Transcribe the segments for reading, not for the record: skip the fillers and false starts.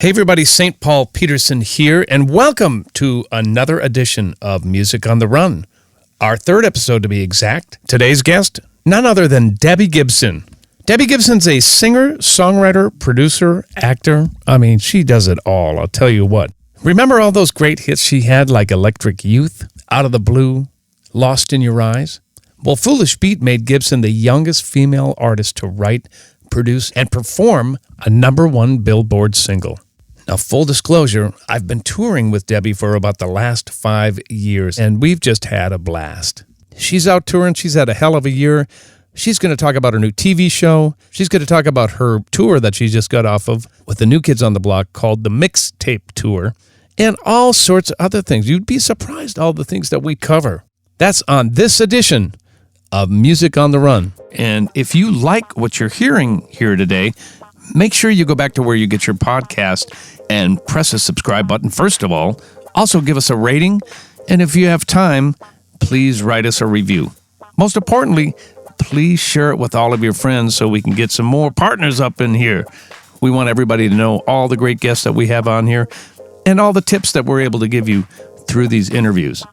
Hey everybody, St.Paul Peterson here, and welcome to another edition of Music on the Run. Our third episode to be exact. Today's guest, none other than Debbie Gibson. Debbie Gibson's a singer, songwriter, producer, actor. I mean, she does it all, I'll tell you what. Remember all those great hits she had like Electric Youth, Out of the Blue, Lost in Your Eyes? Well, Foolish Beat made Gibson the youngest female artist to write, produce, and perform a #1 Billboard single. Now, full disclosure, I've been touring with Debbie for about the last 5 years, and we've just had a blast. She's out touring. She's had a hell of a year. She's going to talk about her new TV show. She's going to talk about her tour that she just got off of with the New Kids on the Block called the Mixtape Tour, and all sorts of other things. You'd be surprised all the things that we cover. That's on this edition of Music on the Run. And if you like what you're hearing here today, make sure you go back to where you get your podcast and press the subscribe button, first of all. Also, give us a rating. And if you have time, please write us a review. Most importantly, please share it with all of your friends so we can get some more partners up in here. We want everybody to know all the great guests that we have on here and all the tips that we're able to give you through these interviews.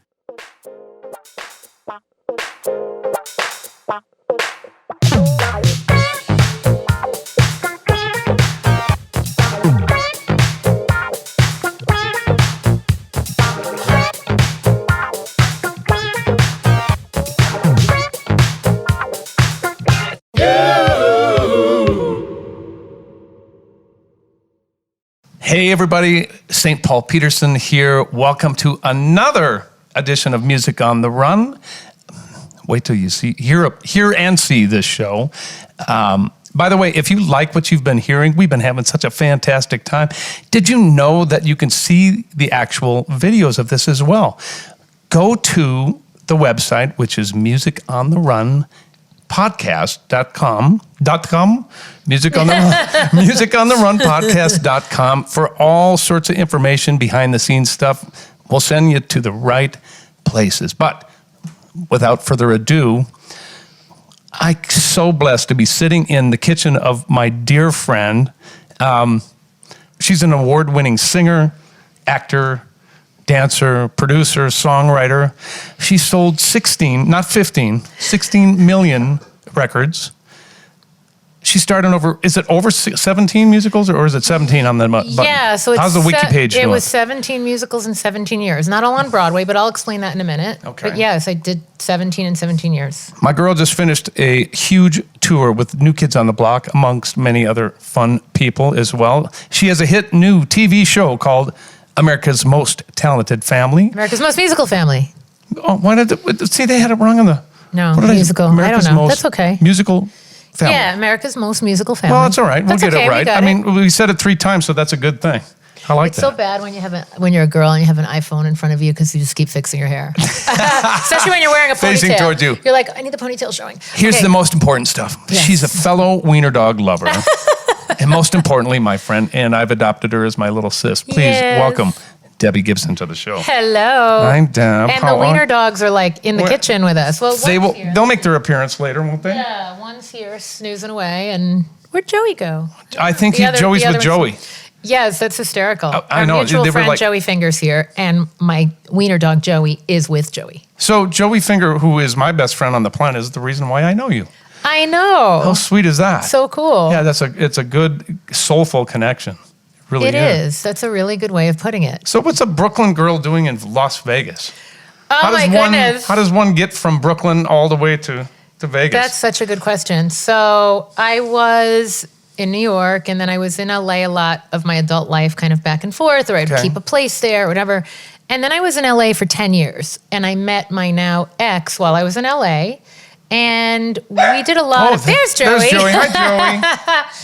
Hey everybody, St. Paul Peterson here. Welcome to another edition of Music on the Run. Wait till you hear and see this show. By the way, if you like what you've been hearing, we've been having such a fantastic time. Did you know that you can see the actual videos of this as well? Go to the website, which is musicontherunpodcast.com, musicontherunpodcast.com for all sorts of information, behind the scenes stuff. We'll send you to the right places. But without further ado, I'm so blessed to be sitting in the kitchen of my dear friend. She's an award-winning singer, actor, dancer, producer, songwriter. She sold 16 million records. She started is it over 17 musicals or is it 17 on the button? Yeah, so it's how's the wiki page doing? It was 17 musicals in 17 years. Not all on Broadway, but I'll explain that in a minute. Okay. But yes, I did 17 in 17 years. My girl just finished a huge tour with New Kids on the Block, amongst many other fun people as well. She has a hit new TV show called America's Most Talented Family. America's Most Musical Family. Oh, why did they had it wrong on the... No, musical. I don't know. That's okay. Musical family. Yeah, America's Most Musical Family. Well, that's all right. We'll get it right. I mean, we said it 3 times, so that's a good thing. I like that. It's so bad when you're a girl and you have an iPhone in front of you because you just keep fixing your hair. Especially when you're wearing a ponytail. Facing towards you. You're like, I need the ponytail showing. Here's the most important stuff. Yes. She's a fellow wiener dog lover. And most importantly, my friend, and I've adopted her as my little sis. Please welcome Debbie Gibson to the show. Hello. I'm Deb. And the wiener dogs are like in the kitchen with us. Well, they'll make their appearance later, won't they? Yeah, one's here snoozing away, and where'd Joey go? I think Joey's with Joey. Yes, that's hysterical. I know. Our mutual friend Joey Finger's here, and my wiener dog Joey is with Joey. So Joey Finger, who is my best friend on the planet, is the reason why I know you. I know. How sweet is that? So cool. Yeah, it's a good, soulful connection. Really it is. That's a really good way of putting it. So what's a Brooklyn girl doing in Las Vegas? Oh, my goodness. How does one get from Brooklyn all the way to Vegas? That's such a good question. So I was in New York, and then I was in LA a lot of my adult life, kind of back and forth, or I'd keep a place there or whatever. And then I was in LA for 10 years, and I met my now ex while I was in LA. And we did a lot of... There's Joey. There's Joey. Hi, Joey.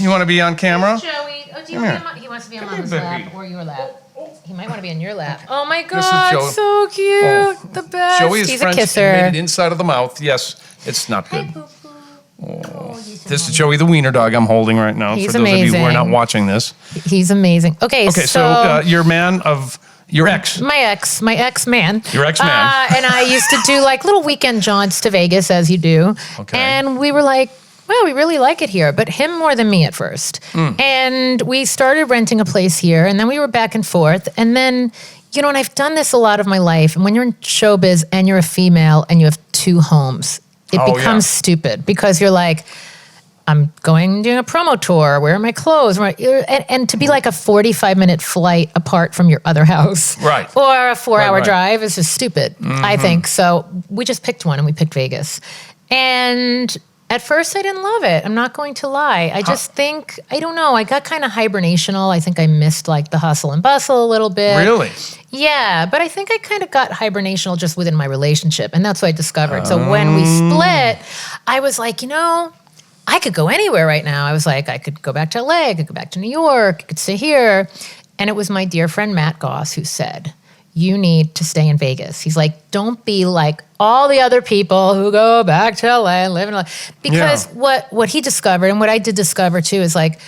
You want to be on camera? Joey. Oh, do you want he wants to be on Mama's lap or your lap. He might want to be on your lap. Oh, my God. So cute. The best. Joey is He's French a kisser. and made it inside of the mouth. Yes, it's not good. Hi, Oh, this is Joey, the wiener dog I'm holding right now. He's for those amazing. of you who are not watching this. He's amazing. Okay, so your man of your ex. My ex-man. Your ex-man. And I used to do like little weekend jaunts to Vegas, as you do. Okay. And we were like, wow, we really like it here. But him more than me at first. And we started renting a place here, and then we were back and forth. And then, and I've done this a lot of my life. And when you're in showbiz and you're a female and you have two homes, it becomes stupid because you're like, I'm doing a promo tour. Where are my clothes? And to be like a 45-minute flight apart from your other house, right, or a 4-hour drive is just stupid, I think. So we just picked one, and we picked Vegas. And at first, I didn't love it. I'm not going to lie. I just think, I don't know, I got kind of hibernational. I think I missed like the hustle and bustle a little bit. Really? Yeah, but I think I kind of got hibernational just within my relationship, and that's what I discovered. So when we split, I was like, I could go anywhere right now. I was like, I could go back to LA, I could go back to New York, I could stay here. And it was my dear friend Matt Goss who said, you need to stay in Vegas. He's like, don't be like all the other people who go back to LA and live in LA. Because what he discovered, and what I did discover too, is like,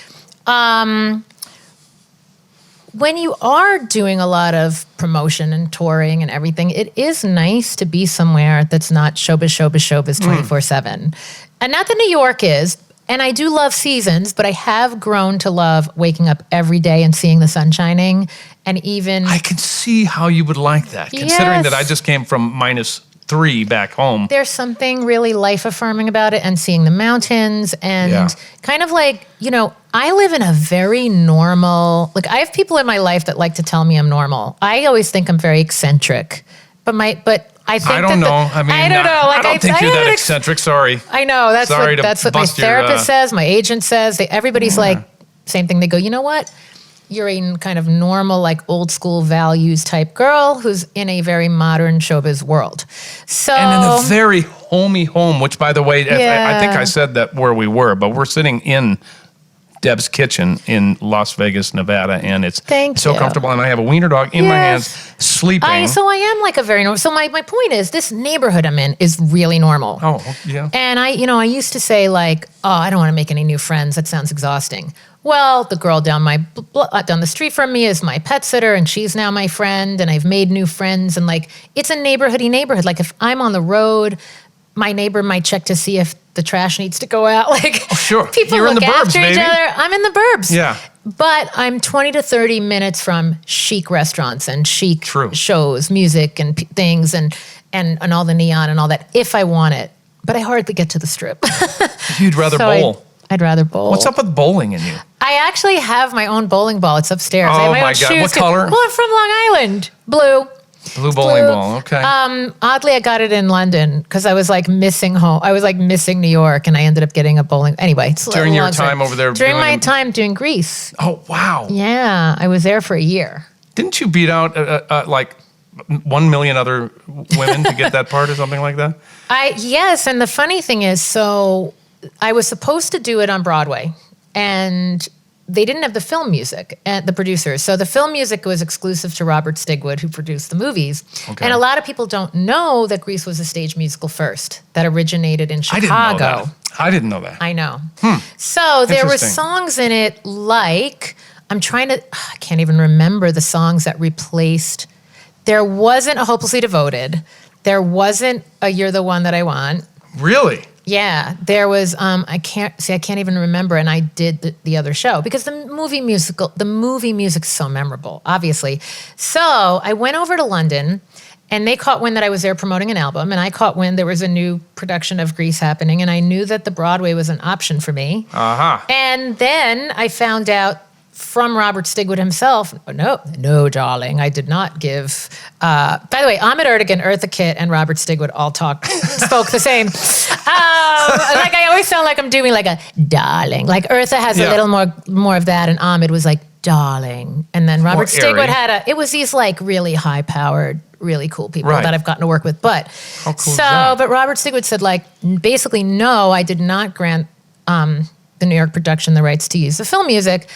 when you are doing a lot of promotion and touring and everything, it is nice to be somewhere that's not showbiz 24/7. And not that New York is, and I do love seasons, but I have grown to love waking up every day and seeing the sun shining. And even I can see how you would like that, considering that I just came from -3 back home. There's something really life-affirming about it, and seeing the mountains and kind of like, I live in a very normal, like I have people in my life that like to tell me I'm normal. I always think I'm very eccentric, but I think I don't know. I don't know. Like, I don't think you're that eccentric. Sorry. I know. That's what my therapist says. My agent says. Everybody's like, same thing. They go, you know what? You're a kind of normal, like old school values type girl who's in a very modern showbiz world. So and in a very homey home, which by the way, I think I said that where we were, but we're sitting in Deb's kitchen in Las Vegas, Nevada, and it's so comfortable. And I have a wiener dog in my hands, sleeping. So I am like a very normal. So my point is, this neighborhood I'm in is really normal. Oh, yeah. And I used to say like, I don't want to make any new friends. That sounds exhausting. Well, the girl down the street from me is my pet sitter, and she's now my friend, and I've made new friends. And like, it's a neighborhoody neighborhood. Like if I'm on the road, my neighbor might check to see if the trash needs to go out. Like, sure. People You're look in the burbs, after each baby. other. I'm in the burbs. Yeah. But I'm 20 to 30 minutes from chic restaurants and chic shows, music and things and all the neon and all that, if I want it. But I hardly get to the strip. You'd rather bowl. I'd rather bowl. What's up with bowling in you? I actually have my own bowling ball. It's upstairs. I have my own God. Shoes What color? Well, I'm from Long Island. Blue. Blue bowling ball. Okay. Oddly, I got it in London because I was like missing home. I was like missing New York, and I ended up getting a bowling. Anyway, it's during your time over there. During my time doing Greece. Oh wow. Yeah, I was there for a year. Didn't you beat out like 1 million other women to get that part or something like that? Yes, and the funny thing is, so I was supposed to do it on Broadway, and they didn't have the film music at the producers. So the film music was exclusive to Robert Stigwood, who produced the movies. Okay. And a lot of people don't know that Grease was a stage musical first that originated in Chicago. I didn't know that. I know. So there were songs in it like, I can't even remember the songs that replaced. There wasn't a Hopelessly Devoted. There wasn't a You're the One That I Want. Really? Yeah, there was, I can't even remember, and I did the other show because the movie music's so memorable, obviously. So I went over to London, and they caught wind that I was there promoting an album, and I caught wind there was a new production of Grease happening, and I knew that the Broadway was an option for me. And then I found out from Robert Stigwood himself, no, darling, I did not give. By the way, Ahmet Ertegun, Eartha Kitt, and Robert Stigwood all spoke the same. Like I always sound like I'm doing like a darling. Like Eartha has a little more of that, and Ahmet was like darling, and then Robert Stigwood had it was these like really high powered, really cool people that I've gotten to work with. But but Robert Stigwood said like basically no, I did not grant the New York production the rights to use the film music.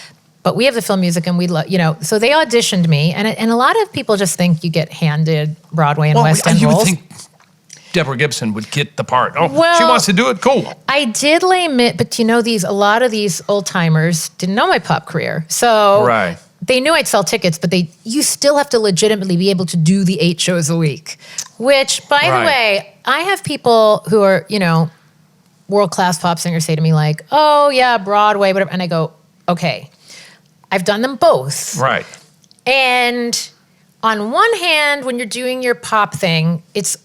But we have the film music, and we love, so they auditioned me, and a lot of people just think you get handed Broadway and West End roles. You would think Deborah Gibson would get the part. She wants to do it. Cool. I did lay admit, but a lot of these old timers didn't know my pop career, so they knew I'd sell tickets, but you still have to legitimately be able to do the 8 shows a week. Which, by the way, I have people who are world-class pop singers say to me like, oh yeah, Broadway, whatever. And I go, okay, I've done them both. Right. And on one hand, when you're doing your pop thing, it's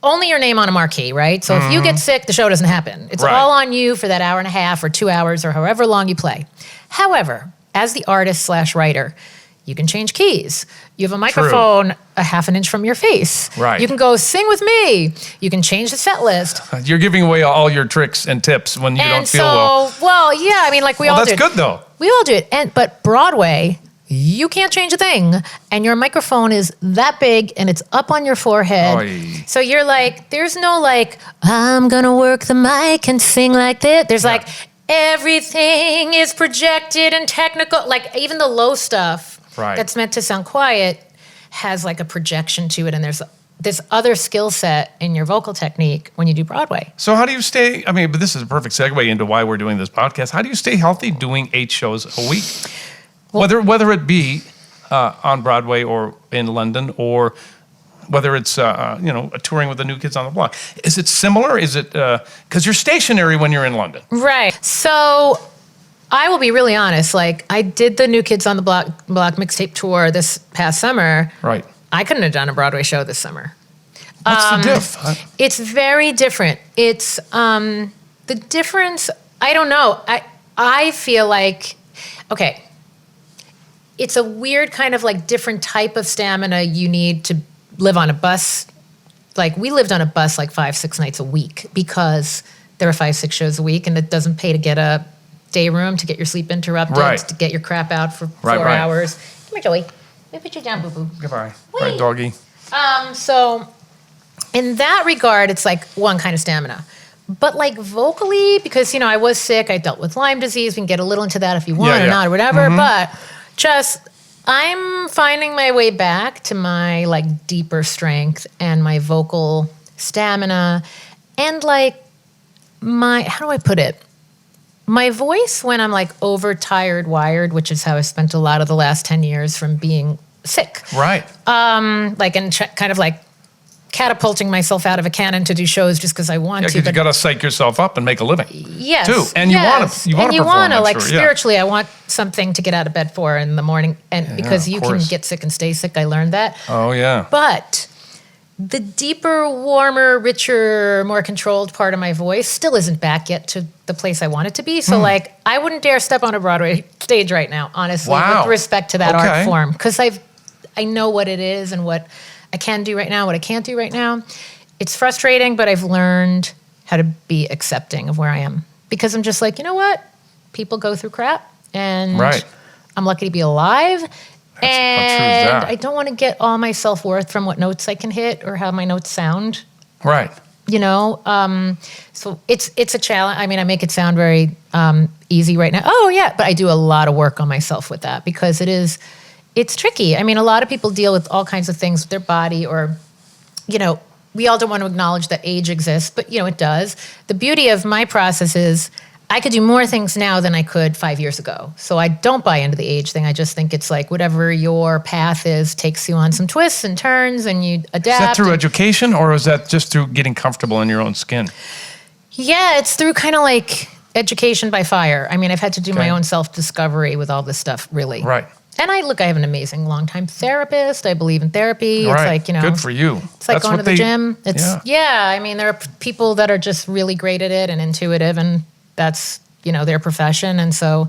only your name on a marquee, right? So if you get sick, the show doesn't happen. It's all on you for that hour and a half or 2 hours or however long you play. However, as the artist/writer, you can change keys. You have a microphone a half an inch from your face. Right. You can go sing with me. You can change the set list. You're giving away all your tricks and tips when you don't feel well. Well, yeah, I mean, like we all do. That's good though. We all do it. But Broadway, you can't change a thing. And your microphone is that big and it's up on your forehead. Oy. So you're like, there's no like, I'm going to work the mic and sing like this. There's like, everything is projected and technical. Like even the low stuff that's meant to sound quiet has like a projection to it. And there's this other skill set in your vocal technique when you do Broadway. So how do you stay, I mean, but this is a perfect segue into why we're doing this podcast. How do you stay healthy doing 8 shows a week? Well, whether it be on Broadway or in London, or whether it's touring with the New Kids on the Block, is it similar? Is it because you're stationary when you're in London? Right. So I will be really honest. Like I did the New Kids on the Block mixtape tour this past summer. Right. I couldn't have done a Broadway show this summer. What's the diff? It's very different. It's the difference. I don't know. I feel like it's a weird kind of like different type of stamina you need to live on a bus. Like we lived on a bus like 5-6 nights a week because there are 5-6 shows a week and it doesn't pay to get a day room, to get your sleep interrupted, to get your crap out for 4 hours. Come here, Joey. Let me put you down, boo-boo. Goodbye. Right, doggy. So in that regard, it's like one kind of stamina. But like vocally, because, I was sick, I dealt with Lyme disease. We can get a little into that if you want or not or whatever. But I'm finding my way back to my like deeper strength and my vocal stamina and like how do I put it? My voice when I'm like overtired, wired, which is how I spent a lot of the last 10 years from being sick. Right. Like and kind of like catapulting myself out of a cannon to do shows just because I want to. Because you got to psych yourself up and make a living. Yes. Too. And you want to perform. Like spiritually, I want something to get out of bed for in the morning. And because you can get sick and stay sick, I learned that. Oh, yeah. But the deeper, warmer, richer, more controlled part of my voice still isn't back yet to the place I want it to be. So like, I wouldn't dare step on a Broadway stage right now, honestly, with respect to that art form. Because I know what it is and what I can do right now, what I can't do right now. It's frustrating, but I've learned how to be accepting of where I am. Because I'm just like, you know what? People go through crap. And I'm lucky to be alive. And I don't want to get all my self-worth from what notes I can hit or how my notes sound. Right. So it's a challenge. I mean, I make it sound very easy right now. Oh, yeah. But I do a lot of work on myself with that because it's tricky. I mean, a lot of people deal with all kinds of things with their body or, we all don't want to acknowledge that age exists, but, it does. The beauty of my process is I could do more things now than I could 5 years ago. So I don't buy into the age thing. I just think it's like whatever your path is takes you on some twists and turns and you adapt. Is that through education or is that just through getting comfortable in your own skin? Yeah, it's through kind of like education by fire. I mean, I've had to do my own self-discovery with all this stuff, really. Right. And I have an amazing longtime therapist. I believe in therapy. Right. It's like, good for you. It's like going to the gym. I mean, there are people that are just really great at it and intuitive and that's, their profession. And so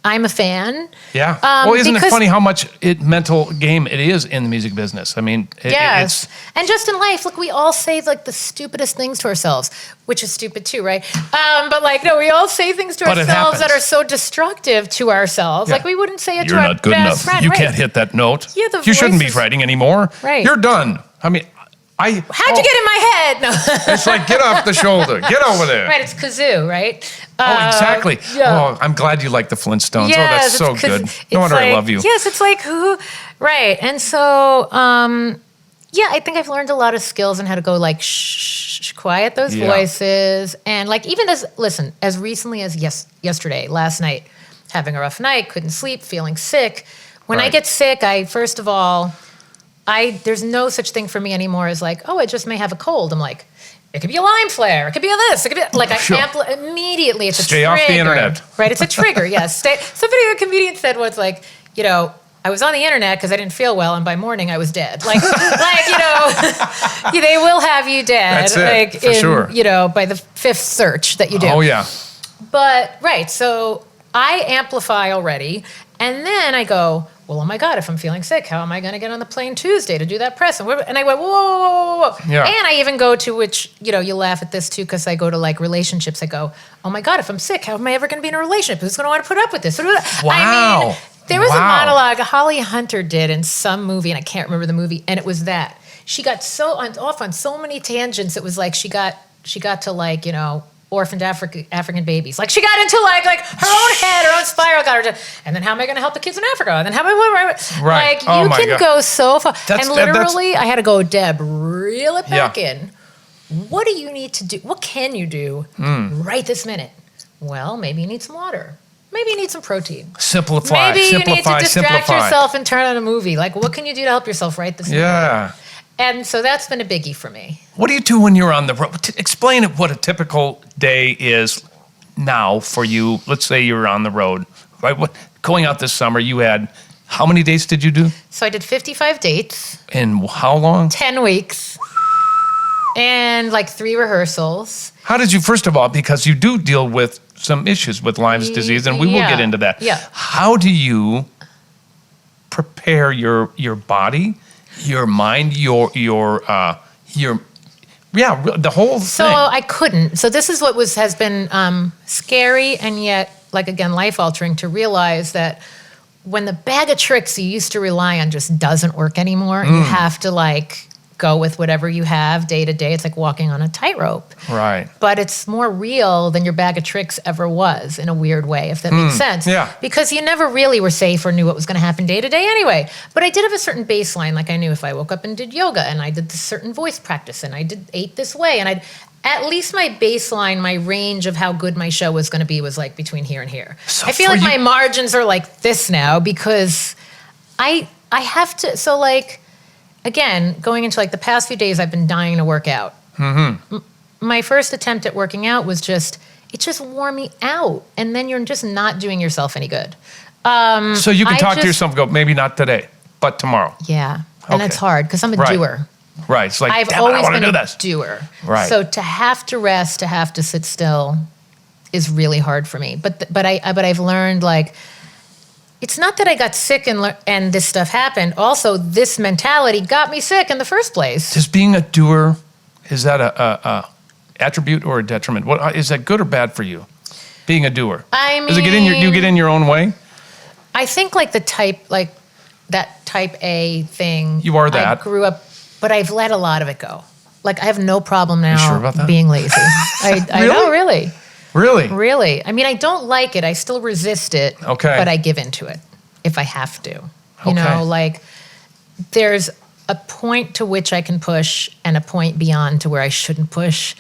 I'm a fan. Yeah. Well, isn't it funny how much mental game it is in the music business? I mean, yes. And just in life, look, we all say like the stupidest things to ourselves, which is stupid too, right? But like, no, we all say things to ourselves that are so destructive to ourselves. Yeah. Like we wouldn't say it to our best friend. You're not good enough. You can't hit that note. Yeah, you shouldn't be writing anymore. Right. You're done. I mean, how'd you get in my head? No. It's like, get off the shoulder. Get over there. Right, it's kazoo, right? Exactly. Yeah. Oh, I'm glad you like the Flintstones. Yes, that's so good. No wonder I love you. Yes, it's like, who? Right. And so, I think I've learned a lot of skills on how to go like, shh, quiet those voices. And like, even as recently as last night, having a rough night, couldn't sleep, feeling sick. When I get sick, first of all, there's no such thing for me anymore as like, oh, I just may have a cold. I'm like, It could be a Lyme flare. It could be a this. It could be like immediately. It's a Stay trigger. off the internet. Right? It's a trigger. Yes. Somebody, a comedian said once, like, you know, I was on the internet because I didn't feel well, and by morning I was dead. Like you know, they will have you dead. That's it, like for sure. You know, by the 5th search that you do. Oh yeah. But right, so I amplify already, and then I go, well, oh my God, if I'm feeling sick, how am I going to get on the plane Tuesday to do that press? And I went, whoa. Yeah. And I even go to, which, you know, you laugh at this too, because I go to like relationships. I go, oh my God, if I'm sick, how am I ever going to be in a relationship? Who's going to want to put up with this? Wow. I mean, there was a monologue Holly Hunter did in some movie, and I can't remember the movie, and it was that. She got off on so many tangents. It was like she got to like, you know, orphaned African babies. Like she got into like her own head, her own spiral got her to, and then how am I going to help the kids in Africa? And then how am I, right. Like you can go so far. That's, and literally I had to go, Deb, reel it back in. What do you need to do? What can you do right this minute? Well, maybe you need some water. Maybe you need some protein. Simplify. Maybe you need to distract yourself and turn on a movie. Like what can you do to help yourself right this minute? Yeah. And so that's been a biggie for me. What do you do when you're on the road? Explain what a typical day is now for you. Let's say you're on the road, right? Going out this summer, you had, how many dates did you do? So I did 55 dates. In how long? 10 weeks. And like 3 rehearsals. How did you, first of all, because you do deal with some issues with Lyme's disease, and we will get into that. Yeah. How do you prepare your body, your mind, the whole thing? So I couldn't. So this is what has been scary and yet, like, again, life-altering to realize that when the bag of tricks you used to rely on just doesn't work anymore, you have to, like, go with whatever you have day to day. It's like walking on a tightrope. Right. But it's more real than your bag of tricks ever was, in a weird way, if that makes sense. Yeah. Because you never really were safe or knew what was going to happen day to day anyway. But I did have a certain baseline. Like I knew if I woke up and did yoga and I did this certain voice practice and I ate this way and at least my baseline, my range of how good my show was going to be was like between here and here. So I feel like my margins are like this now because I have to, so like, again, going into like the past few days, I've been dying to work out. My first attempt at working out was it just wore me out. And then you're just not doing yourself any good. So you can talk to yourself and go, maybe not today, but tomorrow. Yeah. And it's hard because I'm a doer. Right. It's like, I've always been a this. doer. Right. So to have to rest, to have to sit still is really hard for me. But I've learned, like, it's not that I got sick and this stuff happened. Also, this mentality got me sick in the first place. Does being a doer, is that a attribute or a detriment? What is that, good or bad for you? Being a doer. I mean, do you get in your own way? I think like that type A thing. You are that. I grew up, but I've let a lot of it go. Like I have no problem now you sure about that? being lazy. I know, really. Really? Really. I mean, I don't like it. I still resist it. Okay. But I give into it if I have to. You Okay. know, like there's a point to which I can push and a point beyond to where I shouldn't push.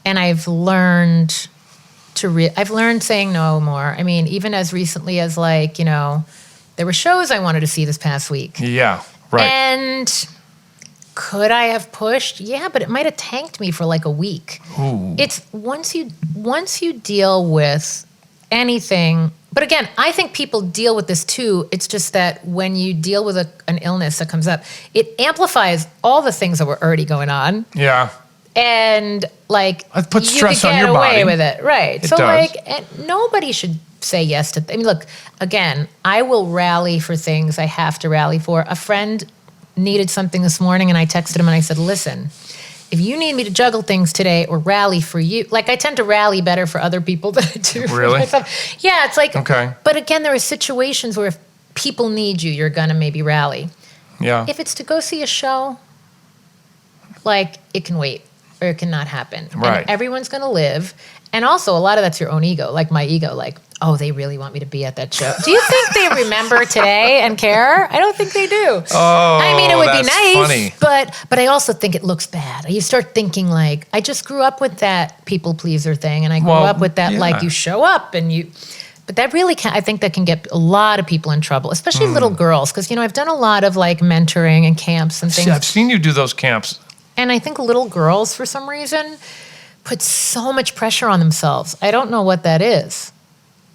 And I've learned I've learned saying no more. I mean, even as recently as like, you know, there were shows I wanted to see this past week. Yeah, right. And could I have pushed? Yeah, but it might have tanked me for like a week. Ooh. It's once you deal with anything, but again, I think people deal with this too. It's just that when you deal with an illness that comes up, it amplifies all the things that were already going on. Yeah. And like It puts you stress could on get your away body. with it, right? It so does. like, and nobody should say yes to. I mean, look, again, I will rally for things I have to rally for. A friend needed something this morning, and I texted him and I said, "Listen, if you need me to juggle things today or rally for you, like I tend to rally better for other people than I do for Really? myself." Yeah, it's like. Okay. But again, there are situations where if people need you, you're gonna maybe rally. Yeah. If it's to go see a show, like it can wait. Or it cannot happen. Right. And everyone's going to live. And also, a lot of that's your own ego, like my ego, like, oh, they really want me to be at that show. Do you think they remember today and care? I don't think they do. Oh, I mean, it would be that's nice, funny. but I also think it looks bad. You start thinking like, I just grew up with that people pleaser thing, and I grew up with that, like, you show up and you... But that really I think that can get a lot of people in trouble, especially little girls, because, you know, I've done a lot of, like, mentoring and camps and things. See, I've seen you do those camps. And I think little girls, for some reason, put so much pressure on themselves. I don't know what that is,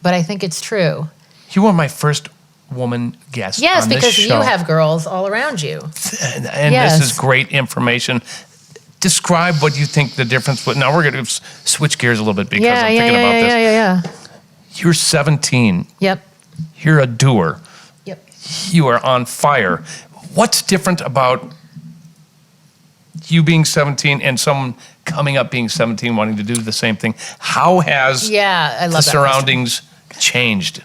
but I think it's true. You were my first woman guest Yes, on this because show. you have girls all around you. And Yes. this is great information. Describe what you think the difference was. Now we're going to switch gears a little bit because I'm thinking about this. Yeah. You're 17. Yep. You're a doer. Yep. You are on fire. What's different about you being 17 and someone coming up being 17 wanting to do the same thing? How has I love the that surroundings changed?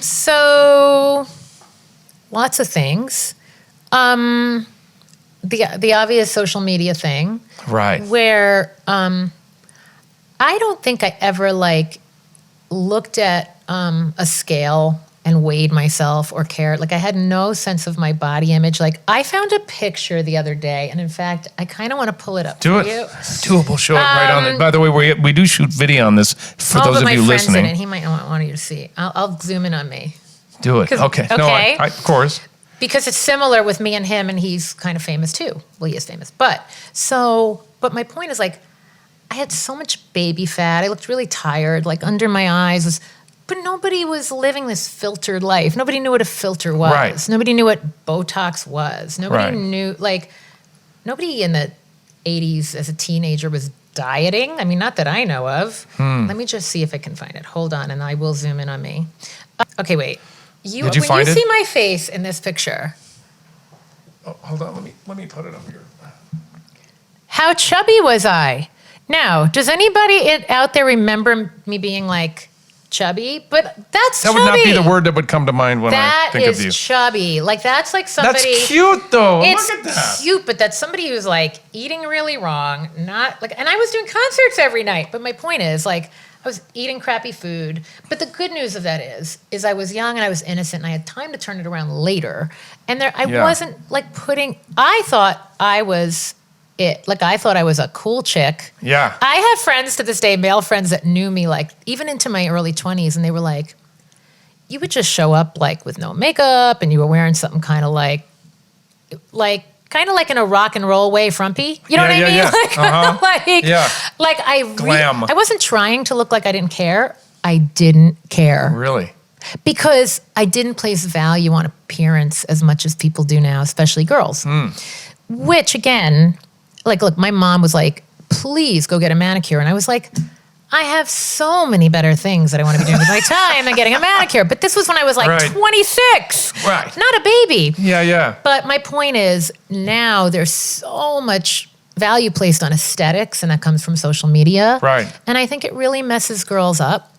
So lots of things. The obvious social media thing. Right. Where I don't think I ever looked at a scale and weighed myself or cared. Like I had no sense of my body image. Like I found a picture the other day, and in fact, I kind of want to pull it up Do for it. you. Do it. We'll show it right on it. By the way, we do shoot video on this for those but of my you friend's listening. in it. He might not want you to see. I'll zoom in on me. Do it. 'Cause- Okay. No, okay. of course. Because it's similar with me and him, and he's kind of famous too. Well, he is famous. But my point is I had so much baby fat. I looked really tired, under my eyes was, but nobody was living this filtered life. Nobody knew what a filter was. Right. Nobody knew what Botox was. Nobody Right. knew, nobody in the 80s as a teenager was dieting. I mean, not that I know of. Let me just see if I can find it. Hold on, and I will zoom in on me. Okay, wait. Did you when find you it? see my face in this picture, Oh, hold on. Let me put it up here. how chubby was I? Now, does anybody out there remember me being chubby? But that's That chubby. would not be the word that would come to mind when I That think of you. is chubby. That's somebody. That's cute, though. It's Look at that. cute, but that's somebody who's eating really wrong. Not and I was doing concerts every night. But my point is I was eating crappy food. But the good news of that is I was young and I was innocent and I had time to turn it around later. And I Yeah. wasn't I thought I was it. I thought I was a cool chick. Yeah. I have friends to this day, male friends that knew me even into my early 20s, and they were you would just show up with no makeup and you were wearing something kind of in a rock and roll way, frumpy. You know what I mean? Yeah. Yeah. Glam. I wasn't trying to look like I didn't care. I didn't care. Really? Because I didn't place value on appearance as much as people do now, especially girls. Which again, look, my mom was please go get a manicure. And I was I have so many better things that I want to be doing with my time than getting a manicure. But this was when I was Right. 26. Right. Not a baby. Yeah. But my point is now there's so much value placed on aesthetics, and that comes from social media. Right. And I think it really messes girls up.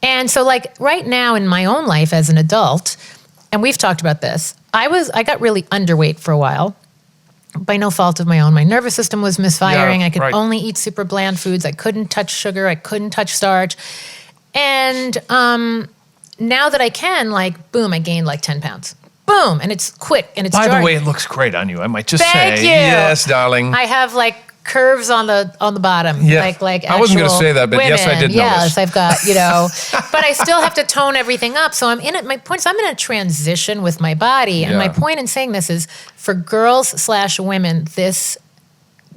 And so right now in my own life as an adult, and we've talked about this, I got really underweight for a while. By no fault of my own. My nervous system was misfiring. Yeah, I could right. only eat super bland foods. I couldn't touch sugar. I couldn't touch starch. And now that I can, boom, I gained 10 pounds. Boom. And it's quick and it's By the jarring. way, it looks great on you. I might just Thank say. you. Yes, darling. I have curves on the bottom. Yeah. I wasn't gonna say that, but yes, I did notice. Yes, I've got, but I still have to tone everything up. So I'm in it. My point is I'm in a transition with my body. And my Yeah. point in saying this is for girls/women, this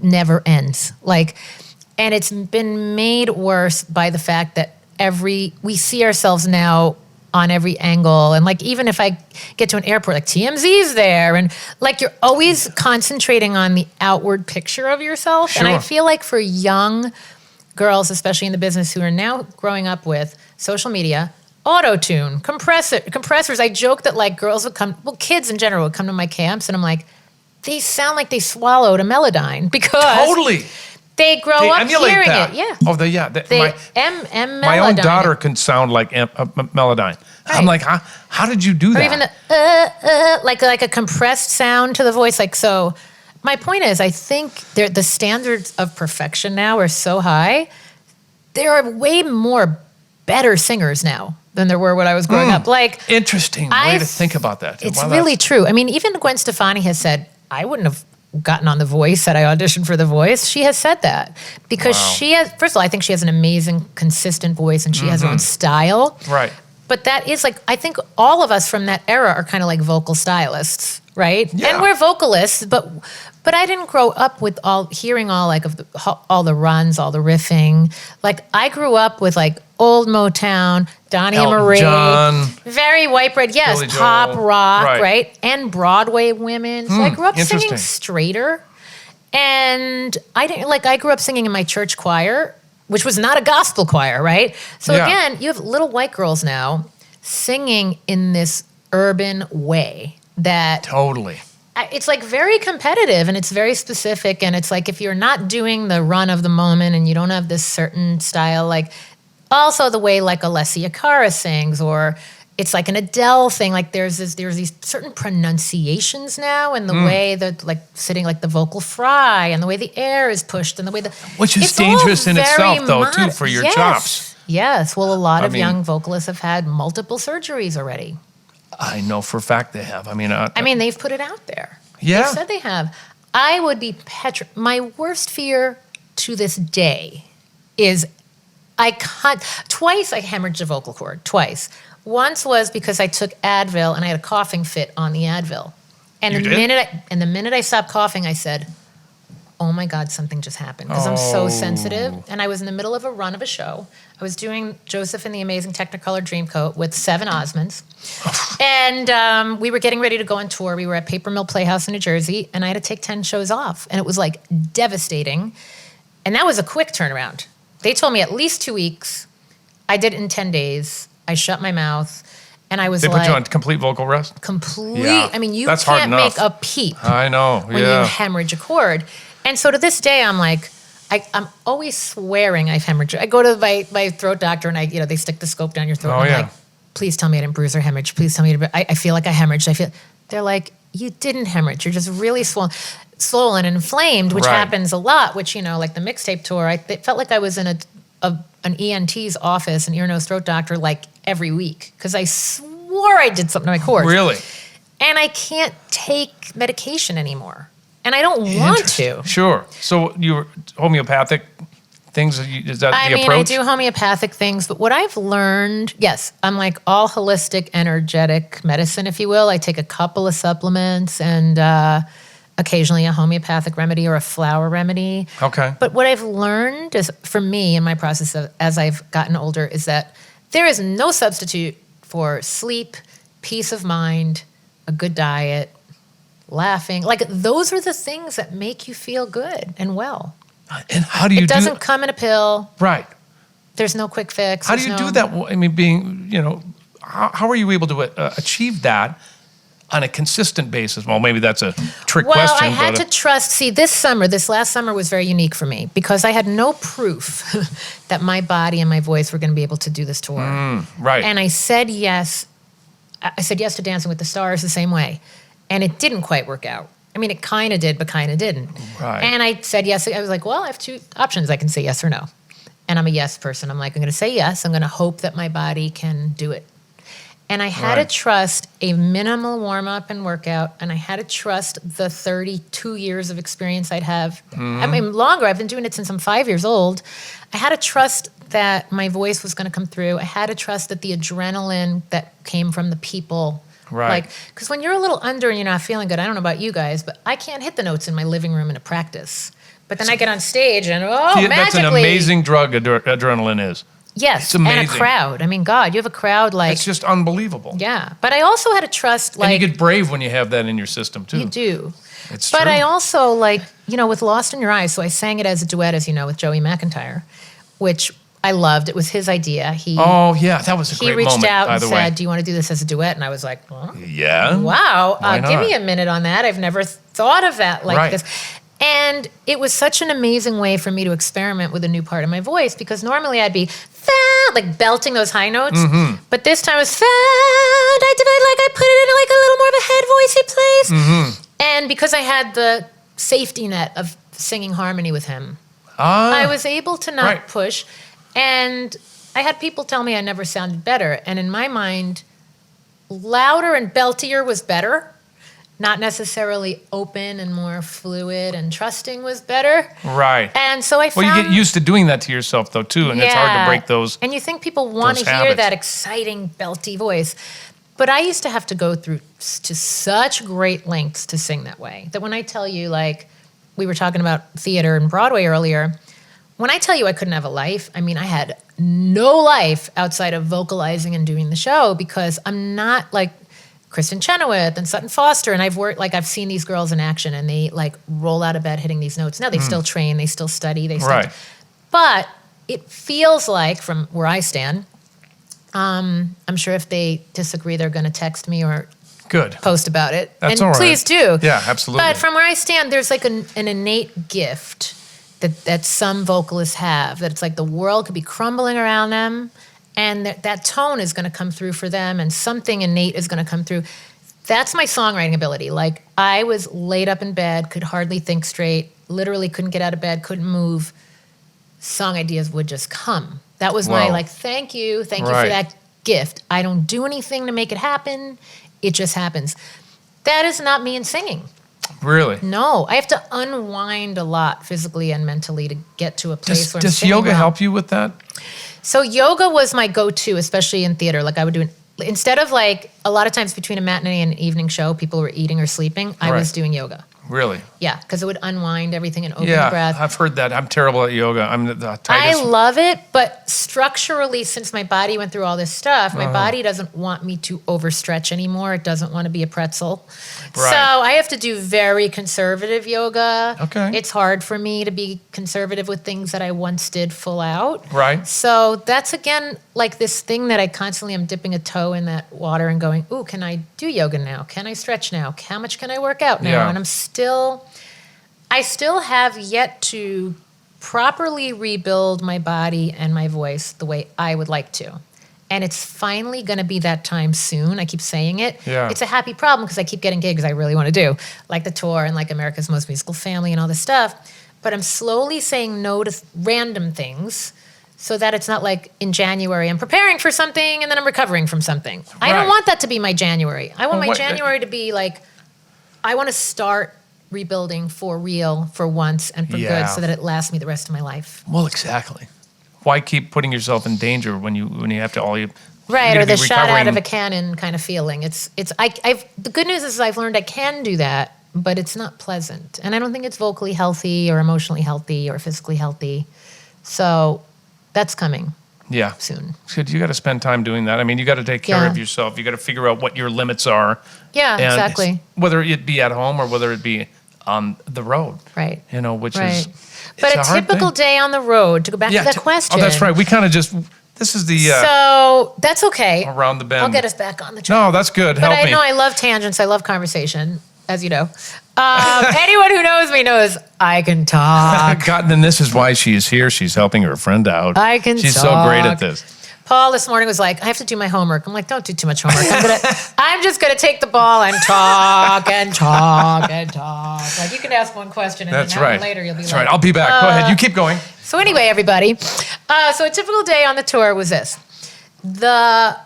never ends. And it's been made worse by the fact that we see ourselves now on every angle. And even if I get to an airport, TMZ's there. And you're always concentrating on the outward picture of yourself. Sure. And I feel for young girls, especially in the business, who are now growing up with social media, auto-tune, compressors. I joke that girls would come, kids in general would come to my camps and I'm they sound like they swallowed a Melodyne because Totally. they grow They up emulate hearing that. it. Yeah. Oh, my own Melodyne daughter it. can sound like a Melodyne. I'm Right. how did you do that? Or even the like a compressed sound to the voice. So my point is, I think the standards of perfection now are so high. There are way more better singers now than there were when I was growing up. Interesting way to think about that. It's Wow, really true. I mean, even Gwen Stefani has said, I wouldn't have gotten on The Voice had I auditioned for The Voice. She has said that because Wow. she has, first of all, I think she has an amazing, consistent voice and she has her own style. Right. But that is like, I think all of us from that era are kind of like vocal stylists, right? Yeah. And we're vocalists, but I didn't grow up with hearing all the runs, all the riffing. Like I grew up with like old Motown, Donnie and Elton Marie, John, very white bread, yes, Billy pop Joel. rock, Right. right? And Broadway women. So I grew up singing interesting. straighter. And I grew up singing in my church choir, which was not a gospel choir, right? So Yeah. again, you have little white girls now singing in this urban way that Totally. it's like very competitive and it's very specific. And it's like if you're not doing the run of the moment and you don't have this certain style, like also the way like Alessia Cara sings, or it's like an Adele thing. Like there's these certain pronunciations now, and the way that like sitting like the vocal fry, and the way the air is pushed, and the way Which is it's all dangerous in very itself, though, too, for your yes. chops. Yes. Well, a lot of mean- young vocalists have had multiple surgeries already. I know for a fact they have. I mean, They've put it out there. Yeah. They've said they have. I would be my worst fear to this day is twice I hemorrhaged a vocal cord, twice. Once was because I took Advil and I had a coughing fit on the Advil. And You the did? minute I stopped coughing, I said, oh my God, something just happened. Because I'm so Oh. sensitive. And I was in the middle of a run of a show. I was doing Joseph and the Amazing Technicolor Dreamcoat with 7 Osmonds. And we were getting ready to go on tour. We were at Paper Mill Playhouse in New Jersey. And I had to take 10 shows off. And it was like devastating. And that was a quick turnaround. They told me at least 2 weeks. I did it in 10 days. I shut my mouth. And I was they like... put you on complete vocal rest? Complete. Yeah. I mean, you That's hard can't enough. make a peep I know, when you hemorrhage a cord. And so to this day, I'm like, I'm always swearing I've hemorrhaged. I go to my throat doctor and they stick the scope down your throat. Oh, and I'm yeah. like, please tell me I didn't bruise or hemorrhage. Please tell me I feel like I hemorrhaged. They're like, you didn't hemorrhage. You're just really swollen and inflamed, which Right. happens a lot, which, like the mixtape tour, it felt like I was in an ENT's office, an ear, nose, throat doctor, like every week. Because I swore I did something to my cords. Really? And I can't take medication anymore. And I don't want to. Sure. So you homeopathic things, is that the approach? I do homeopathic things, but what I've learned, yes, I'm like all holistic, energetic medicine, if you will. I take a couple of supplements and occasionally a homeopathic remedy or a flower remedy. Okay. But what I've learned is, for me in my process as I've gotten older, is that there is no substitute for sleep, peace of mind, a good diet, laughing. Like those are the things that make you feel good and well. And how do you It doesn't come in a pill. Right. There's no quick fix. How do you do that? I mean, how are you able to achieve that on a consistent basis? Well, maybe that's a trick Well, question. I had to trust. See, this last summer was very unique for me because I had no proof that my body and my voice were going to be able to do this tour. Right. And I said yes. I said yes to Dancing with the Stars the same way. And it didn't quite work out. I mean, it kind of did, but kind of didn't. Right. And I said yes. I was like, well, I have 2 options. I can say yes or no. And I'm a yes person. I'm like, I'm going to say yes. I'm going to hope that my body can do it. And I had Right. to trust a minimal warm-up and workout. And I had to trust the 32 years of experience I'd have. I mean, longer. I've been doing it since I'm 5 years old. I had to trust that my voice was going to come through. I had to trust that the adrenaline that came from the people. Right. Like, because when you're a little under and you're not feeling good, I don't know about you guys, but I can't hit the notes in my living room in a practice. But then I get on stage and magically. That's an amazing drug, adrenaline is. Yes, It's amazing. and a crowd. I mean, God, you have a crowd like. It's just unbelievable. Yeah, but I also had to trust like. And you get brave when you have that in your system, too. You do. It's But true. I also with Lost in Your Eyes, so I sang it as a duet, as you know, with Joey McIntyre, which I loved. It was his idea. Oh, yeah, that was a He great reached moment, out by and the said, way. do you want to do this as a duet? And I was like, huh? Yeah. Wow, Why give me not? a minute on that. I've never thought of that like Right. this. And it was such an amazing way for me to experiment with a new part of my voice because normally I'd be like belting those high notes. Mm-hmm. But this time it was I put it in like a little more of a head voicey place. Mm-hmm. And because I had the safety net of singing harmony with him, Ah, I was able to not right. push. And I had people tell me I never sounded better. And in my mind, louder and beltier was better. not necessarily open and more fluid and trusting was better. Right. And so I found... Well, you get used to doing that to yourself, though, too, and it's hard to break those. And you think people want to hear habits. that exciting, belty voice. But I used to have to go through to such great lengths to sing that way, that when I tell you, like, we were talking about theater and Broadway earlier, when I tell you I couldn't have a life, I mean, I had no life outside of vocalizing and doing the show, because I'm not like Kristen Chenoweth and Sutton Foster, and I've seen these girls in action, and they like roll out of bed hitting these notes. Now they still train, they still study, they still, but it feels like, from where I stand, I'm sure if they disagree, they're going to text me or post about it. That's and all right. Please do. Yeah, absolutely. But from where I stand, there's like an innate gift that some vocalists have, that it's like the world could be crumbling around them, and that tone is going to come through for them, and something innate is going to come through. That's my songwriting ability. Like, I was laid up in bed, could hardly think straight, literally couldn't get out of bed, couldn't move. Song ideas would just come. That was my, like, thank you for that gift. I don't do anything to make it happen. It just happens. That is not me in singing. Really? No, I have to unwind a lot physically and mentally to get to a place where I'm Does singing yoga well. help you with that? So yoga was my go-to, especially in theater. Like, I would do instead of, like, a lot of times between a matinee and an evening show, people were eating or sleeping. I was doing yoga. Really? Yeah, because it would unwind everything and open the breath. Yeah, I've heard that. I'm terrible at yoga. I'm the tightest. I love it, but structurally, since my body went through all this stuff, my body doesn't want me to overstretch anymore. It doesn't want to be a pretzel. Right. So I have to do very conservative yoga. Okay. It's hard for me to be conservative with things that I once did full out. Right. So that's, again, like this thing that I constantly am dipping a toe in that water and going, ooh, can I do yoga now? Can I stretch now? How much can I work out now? Yeah. And I still have yet to properly rebuild my body and my voice the way I would like to. And it's finally going to be that time soon. I keep saying it. Yeah. It's a happy problem because I keep getting gigs I really want to do, like the tour and like America's Most Musical Family and all this stuff. But I'm slowly saying no to random things so that it's not like in January I'm preparing for something and then I'm recovering from something. I don't want that to be my January. I want my January to be like, I want to start rebuilding for real, for once and for good, so that it lasts me the rest of my life. Well, exactly. Why keep putting yourself in danger when you have to right, or the shot out of a cannon kind of feeling. The good news is I've learned I can do that, but it's not pleasant, and I don't think it's vocally healthy or emotionally healthy or physically healthy. So that's coming. Yeah. Soon. So you got to spend time doing that. I mean, you got to take care of yourself. You got to figure out what your limits are. Yeah, and exactly. Whether it be at home or whether it be on the road. Right. Which right. is But a typical day on the road, to go back to that question. Oh, that's right. We kind of this is the... so that's okay. Around the bend. I'll get us back on the track. No, that's good. But Help me. I love tangents. I love conversation, as you know. Anyone who knows me knows I can talk. And this is why she is here. She's helping her friend out. She's so great at this. Paul this morning was like, I have to do my homework. I'm like, don't do too much homework. I'm just going to take the ball and talk and talk and talk. Like, you can ask one question and then later you'll be That's right. I'll be back. Go ahead. You keep going. So anyway, everybody. So a typical day on the tour was this. The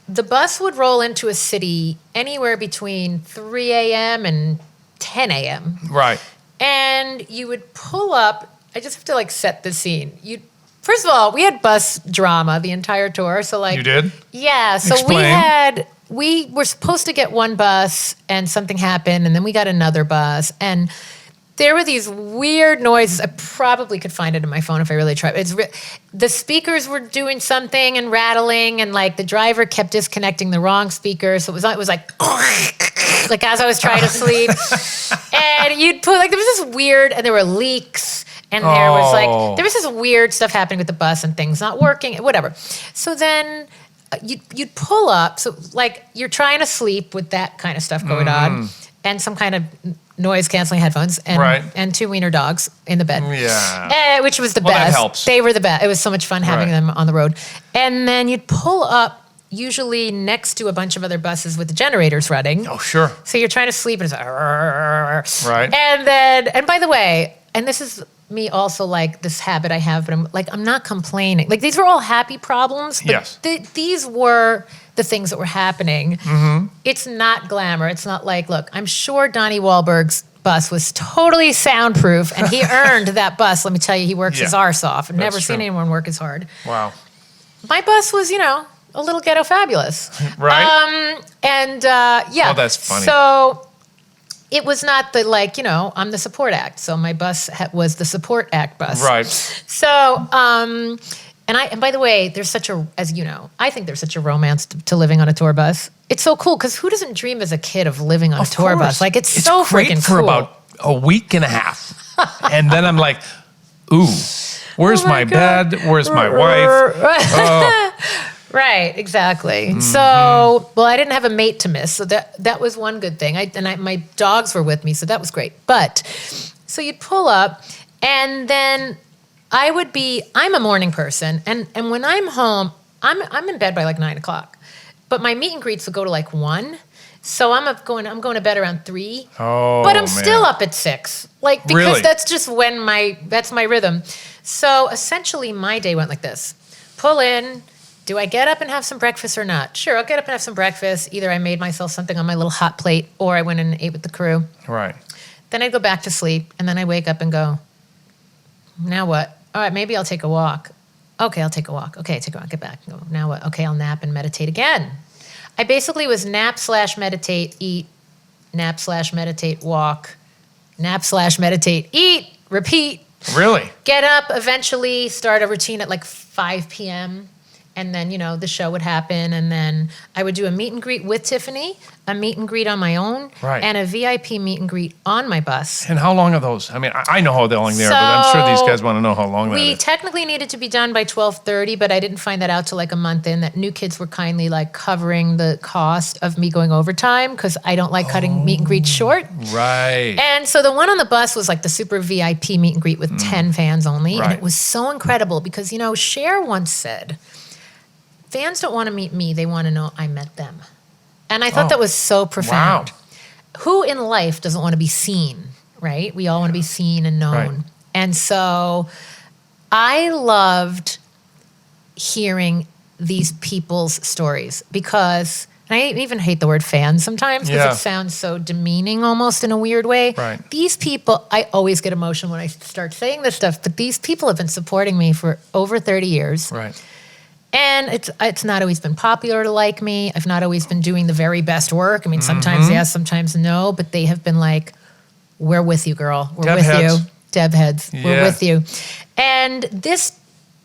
bus would roll into a city anywhere between 3 a.m. and 10 a.m. Right. And you would pull up. I just have to, like, set the scene. First of all, we had bus drama the entire tour. So, like, you did? Yeah. So we were supposed to get one bus and something happened, and then we got another bus, and there were these weird noises. I probably could find it in my phone if I really tried. The speakers were doing something and rattling, and, like, the driver kept disconnecting the wrong speaker. So it was like like as I was trying to sleep, and you'd put, like, there was this weird, and there were leaks. And there was this weird stuff happening with the bus and things not working, whatever. So then you'd pull up. So, like, you're trying to sleep with that kind of stuff going on and some kind of noise canceling headphones and two wiener dogs in the bed. Yeah. Which was the best. That helps. They were the best. It was so much fun having them on the road. And then you'd pull up usually next to a bunch of other buses with the generators running. Oh, sure. So you're trying to sleep and it's like, right. And by the way, and this is me also, like, this habit I have, but I'm not complaining. Like, these were all happy problems, but these were the things that were happening. Mm-hmm. It's not glamour. It's not like, look, I'm sure Donnie Wahlberg's bus was totally soundproof, and he earned that bus. Let me tell you, he works his arse off. I've never seen anyone work as hard. Wow. My bus was, a little ghetto fabulous. Right. Yeah. Oh, that's funny. So it was not the I'm the support act. So my bus was the support act bus. Right. So, and by the way, there's such a, as you know, I think there's such a romance to living on a tour bus. It's so cool because who doesn't dream as a kid of living on a tour bus? Like it's so great freaking for cool. about a week and a half, and then I'm like, ooh, where's my bed? Where's my wife? Oh. Right, exactly. Mm-hmm. So, well, I didn't have a mate to miss, so that was one good thing. My dogs were with me, so that was great. But so you'd pull up, and then I'm a morning person, and when I'm home, I'm in bed by like 9 o'clock. But my meet and greets will go to like 1. So I'm going to bed around 3. Oh, but I'm still up at 6. Because really? That's just that's my rhythm. So essentially my day went like this. Pull in. Do I get up and have some breakfast or not? Sure, I'll get up and have some breakfast. Either I made myself something on my little hot plate or I went in and ate with the crew. Right. Then I go back to sleep and then I wake up and go, now what? All right, maybe I'll take a walk. Okay, I'll take a walk. Okay, take a walk, get back. Go, now what? Okay, I'll nap and meditate again. I basically was nap/meditate, eat, nap/meditate, walk, nap/meditate, eat, repeat. Really? Get up, eventually start a routine at like 5 p.m., and then, the show would happen. And then I would do a meet and greet with Tiffany, a meet and greet on my own, right, and a VIP meet and greet on my bus. And how long are those? I mean, I know how long they are, but I'm sure these guys want to know how long that is. We technically needed to be done by 12:30, but I didn't find that out till like a month in, that New Kids were kindly like covering the cost of me going overtime because I don't like cutting meet and greets short. Right. And so the one on the bus was like the super VIP meet and greet with 10 fans only. Right. And it was so incredible because, Cher once said, fans don't want to meet me. They want to know I met them. And I thought that was so profound. Wow. Who in life doesn't want to be seen, right? We all want to be seen and known. Right. And so I loved hearing these people's stories because, and I even hate the word fan sometimes because it sounds so demeaning almost in a weird way. Right. These people, I always get emotional when I start saying this stuff, but these people have been supporting me for over 30 years. Right. And it's not always been popular to like me. I've not always been doing the very best work. I mean, sometimes yes, sometimes no, but they have been like, we're with you, girl. We're with you. Deb heads. Yeah. We're with you. And this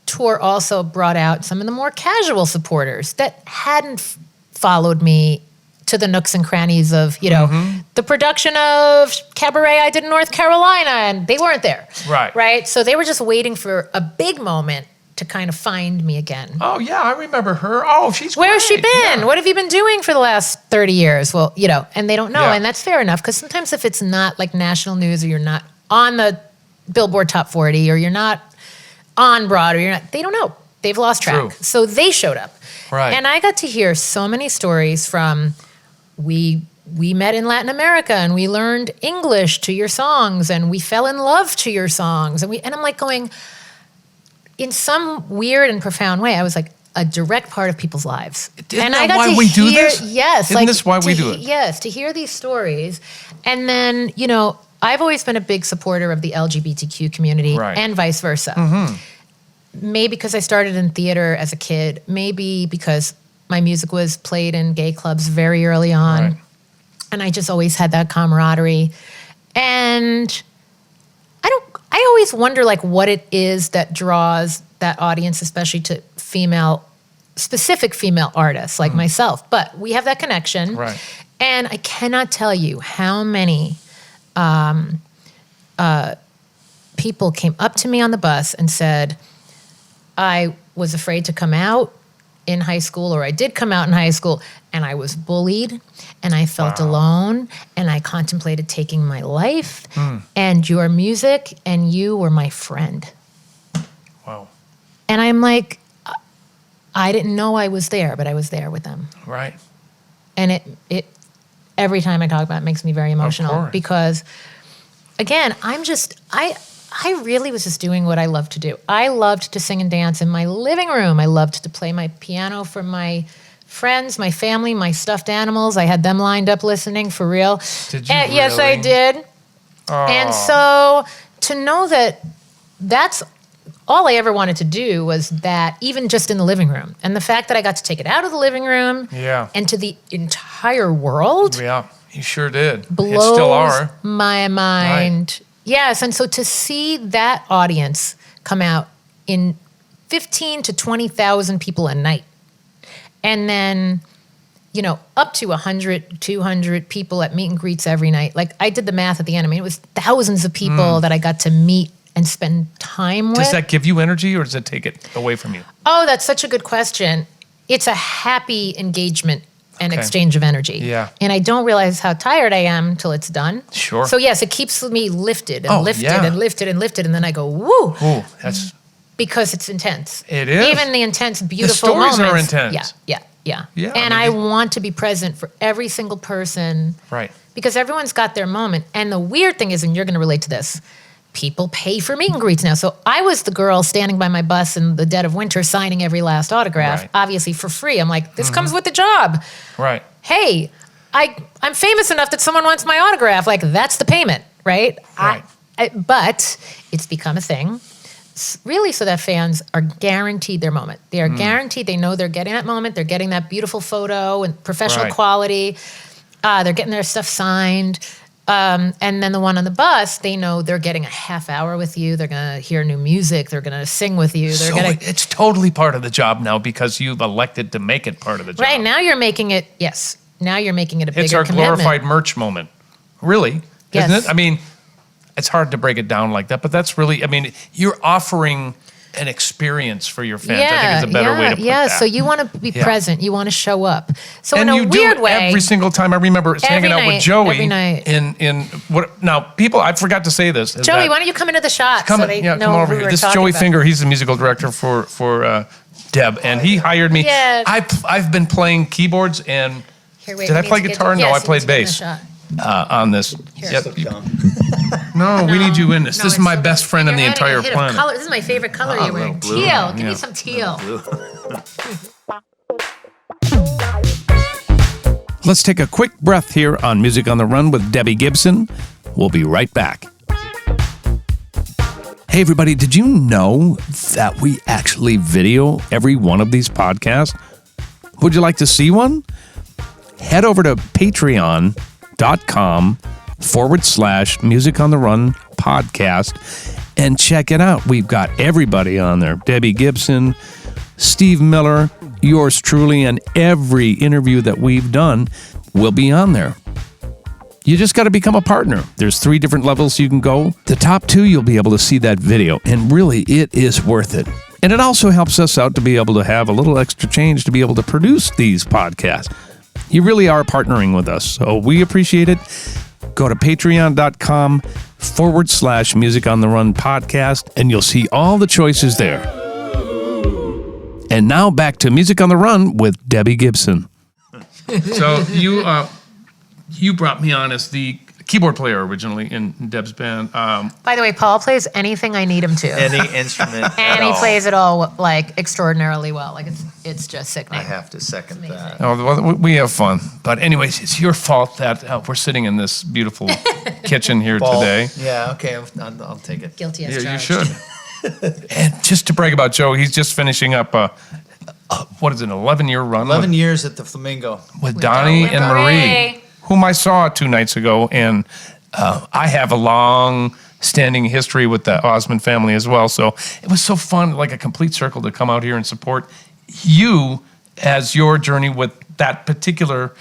tour also brought out some of the more casual supporters that hadn't followed me to the nooks and crannies of, the production of Cabaret I did in North Carolina, and they weren't there. Right. Right? So they were just waiting for a big moment to kind of find me again. Oh, yeah, I remember her. Oh, she's Where has she great. been? Yeah. What have you been doing for the last 30 years? Well, and they don't know. Yeah. And that's fair enough because sometimes if it's not like national news or you're not on the Billboard Top 40 or you're not on Broadway, they don't know. They've lost track. True. So they showed up. Right. And I got to hear so many stories from we met in Latin America and we learned English to your songs and we fell in love to your songs. And I'm like going, in some weird and profound way, I was like a direct part of people's lives. Isn't and that I got why to we do hear, this? Yes. Isn't this why we do it? Yes, to hear these stories. And then, I've always been a big supporter of the LGBTQ community and vice versa. Mm-hmm. Maybe because I started in theater as a kid. Maybe because my music was played in gay clubs very early on. Right. And I just always had that camaraderie. And I always wonder like what it is that draws that audience, especially to specific female artists like myself. But we have that connection. Right. And I cannot tell you how many people came up to me on the bus and said, I was afraid to come out in high school, or I did come out in high school, and I was bullied, and I felt alone, and I contemplated taking my life, and your music and you were my friend. Wow. And I'm like, I didn't know I was there, but I was there with them. Right. And it every time I talk about it makes me very emotional because, again, I really was just doing what I loved to do. I loved to sing and dance in my living room. I loved to play my piano for my friends, my family, my stuffed animals. I had them lined up listening for real. Did you really? Yes, I did. Oh. And so to know that that's all I ever wanted to do was that, even just in the living room. And the fact that I got to take it out of the living room and to the entire world. Yeah, you sure did. Blows you still are. my mind. Right. Yes, and so to see that audience come out in 15 to 20,000 people a night, and then, up to 100, 200 people at meet and greets every night. Like, I did the math at the end. I mean, it was thousands of people that I got to meet and spend time with. Does that give you energy, or does it take it away from you? Oh, that's such a good question. It's a happy engagement and exchange of energy. Yeah. And I don't realize how tired I am till it's done. Sure. So yes, it keeps me lifted and lifted and lifted and lifted. And then I go, woo. Ooh, that's... Because it's intense. It is. Even the intense, beautiful moments. The stories moments. are intense. Yeah. And I want to be present for every single person. Right. Because everyone's got their moment. And the weird thing is, and you're going to relate to this, people pay for meet and greets now. So I was the girl standing by my bus in the dead of winter signing every last autograph, obviously for free. I'm like, this comes with the job. Right. Hey, I'm famous enough that someone wants my autograph. Like, that's the payment, right? Right. But it's become a thing, really, so that fans are guaranteed their moment. They are guaranteed. They know they're getting that moment. They're getting that beautiful photo and professional quality. They're getting their stuff signed. And then the one on the bus, they know they're getting a half hour with you. They're going to hear new music. They're going to sing with you. It's totally part of the job now because you've elected to make it part of the job. Right, now you're making it, yes. Now you're making it a bigger It's our commitment. glorified merch moment. Really, isn't it? I mean, it's hard to break it down like that, but that's really, I mean, you're offering an experience for your fans. I think it's a better way to put that. So you want to be present. You want to show up. So and in a you weird do it way. every single time. I remember hanging out with Joey. Every night. In what? Now, people, I forgot to say this. Joey, why don't you come into the shot come so they know come over who here. we're This is talking Joey about. Finger. He's the musical director for Deb, and he hired me. Yes. I've been playing keyboards and Here, wait, did we I need play to get guitar? you- No, I yes, played you need to bass get in the on this. Here. Yep. No, we need you in this. No, This is it's my so best good. friend on You're the adding a entire hit of planet. color. This is my favorite color you're wearing. blue. Teal. Give Yeah. me some teal. Let's take a quick breath here on Music on the Run with Debbie Gibson. We'll be right back. Hey, everybody, did you know that we actually video every one of these podcasts? Would you like to see one? Head over to patreon.com/Music on the Run podcast and check it out. We've got everybody on there. Debbie Gibson, Steve Miller, yours truly, and every interview that we've done will be on there. You just got to become a partner. There's 3 different levels you can go. The top 2, you'll be able to see that video, and really, it is worth it. And it also helps us out to be able to have a little extra change to be able to produce these podcasts. You really are partnering with us, so we appreciate it. Go to patreon.com/Music on the Run podcast, and you'll see all the choices there. And now back to Music on the Run with Debbie Gibson. So you brought me on as the keyboard player originally in Deb's band. By the way, Paul plays anything I need him to. Any instrument And at he all. plays it all like extraordinarily well. Like it's just sickening. I have to second that. Oh, well, we have fun. But anyways, it's your fault that we're sitting in this beautiful kitchen here Ball. today. Yeah, okay, I'll take it. Guilty as Yeah, you charged. should. And just to brag about Joe, he's just finishing up what is it, an 11-year run 11 years at the Flamingo. with Donnie and Marie, whom I saw 2 nights ago. And I have a long-standing history with the Osmond family as well. So it was so fun, like a complete circle to come out here and support you as your journey with that particular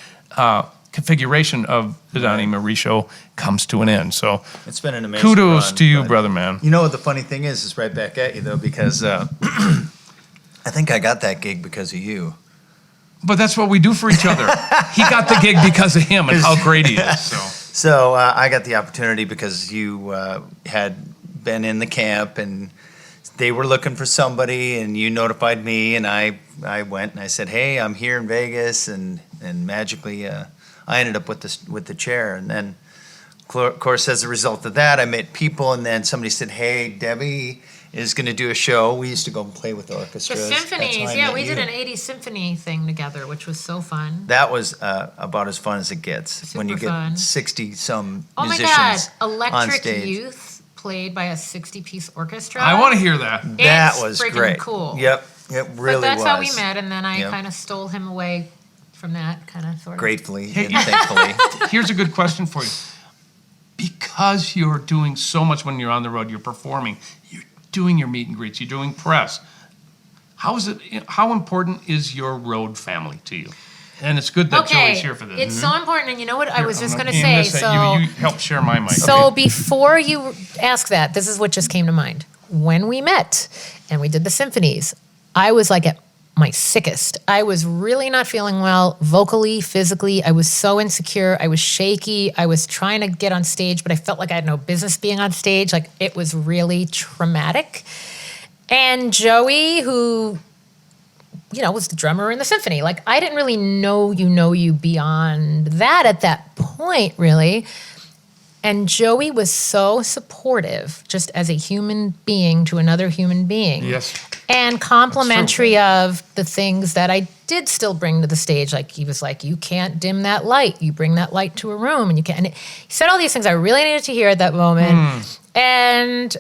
configuration of the Donnie Marie show comes to an end. So It's been an amazing kudos run, to you, but brother man. You know what the funny thing is right back at you, though, because I think I got that gig because of you. But that's what we do for each other. He got the gig because of him and how great he is. So I got the opportunity because you had been in the camp and they were looking for somebody, and you notified me, and I went and I said, hey, I'm here in Vegas, and magically I ended up with the chair. And then, of course, as a result of that, I met people, and then somebody said, hey, Debbie is going to do a show. We used to go and play with The orchestras. symphonies, yeah, we did an 80s symphony thing together, which was so fun. That was about as fun as it gets when you Super get fun. 60-some Oh my musicians God, on Electric stage. Youth played by a 60-piece orchestra. I want to hear that. That It's was freaking great. cool. Yep, it really But that's was. how we met, and then I Yep. kind of stole him away from that kind of sort of. Gratefully and thankfully. Here's a good question for you. Because you're doing so much when you're on the road, you're performing, you're doing your meet and greets, you're doing press. How important is your road family to you? And it's good that Joey's here for this. It's so important, and you know what I was just I'm going to aim say. this at So, you help share my mic. so before you ask that, this is what just came to mind. When we met and we did the symphonies, I was like at my sickest. I was really not feeling well, vocally, physically. I was so insecure. I was shaky. I was trying to get on stage, but I felt like I had no business being on stage. Like it was really traumatic. And Joey, who, was the drummer in the symphony. Like I didn't really know you beyond that at that point, really. And Joey was so supportive, just as a human being to another human being. Yes. And complimentary of the things that I did still bring to the stage. Like he was like, you can't dim that light. You bring that light to a room and you can't. And he said all these things I really needed to hear at that moment. And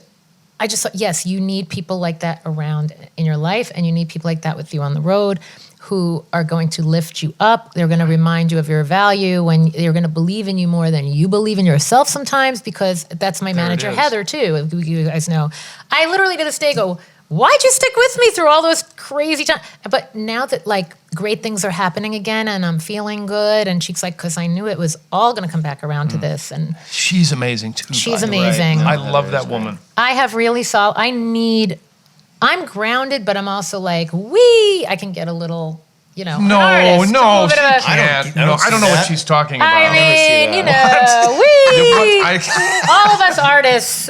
I just thought, yes, you need people like that around in your life, and you need people like that with you on the road who are going to lift you up. They're going to remind you of your value, when they're going to believe in you more than you believe in yourself sometimes, because that's my manager, is. Heather, too. You guys know. I literally to this day go, why'd you stick with me through all those crazy times? But now that like great things are happening again and I'm feeling good, and she's like, because I knew it was all going to come back around to this. And She's amazing too. she's by the way. amazing. I love that woman. I have really I'm grounded, but I'm also like, I can get a little, an artist, No, a little she bit of a- can't. I don't I don't know see what that. she's talking about. I mean, all of us artists,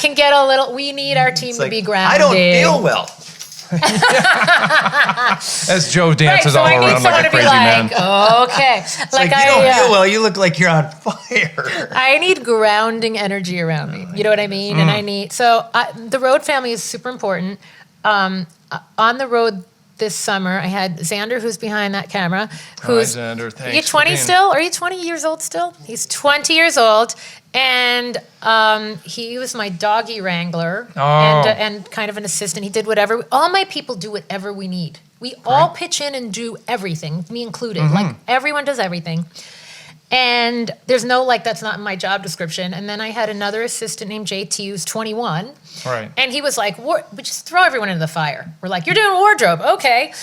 can get a little, we need our team It's to like, be grounded. I don't feel well. As Joe dances so all I need around someone like a to be crazy man. okay. It's like, you don't feel well. You look like you're on fire. I need grounding energy around me. You know what I mean? And the road family is super important. On the road this summer, I had Xander, who's behind that camera. Who's Hi, Xander. Thanks you for 20 being- still? Are you 20 years old still? He's 20 years old, and he was my doggy wrangler and kind of an assistant. He did whatever. All my people do whatever we need. We all pitch in and do everything, me included. Like everyone does everything. And there's no that's not in my job description. And then I had another assistant named JT who's 21. Right. And he was like, we just throw everyone into the fire. We're like, you're doing wardrobe. Okay.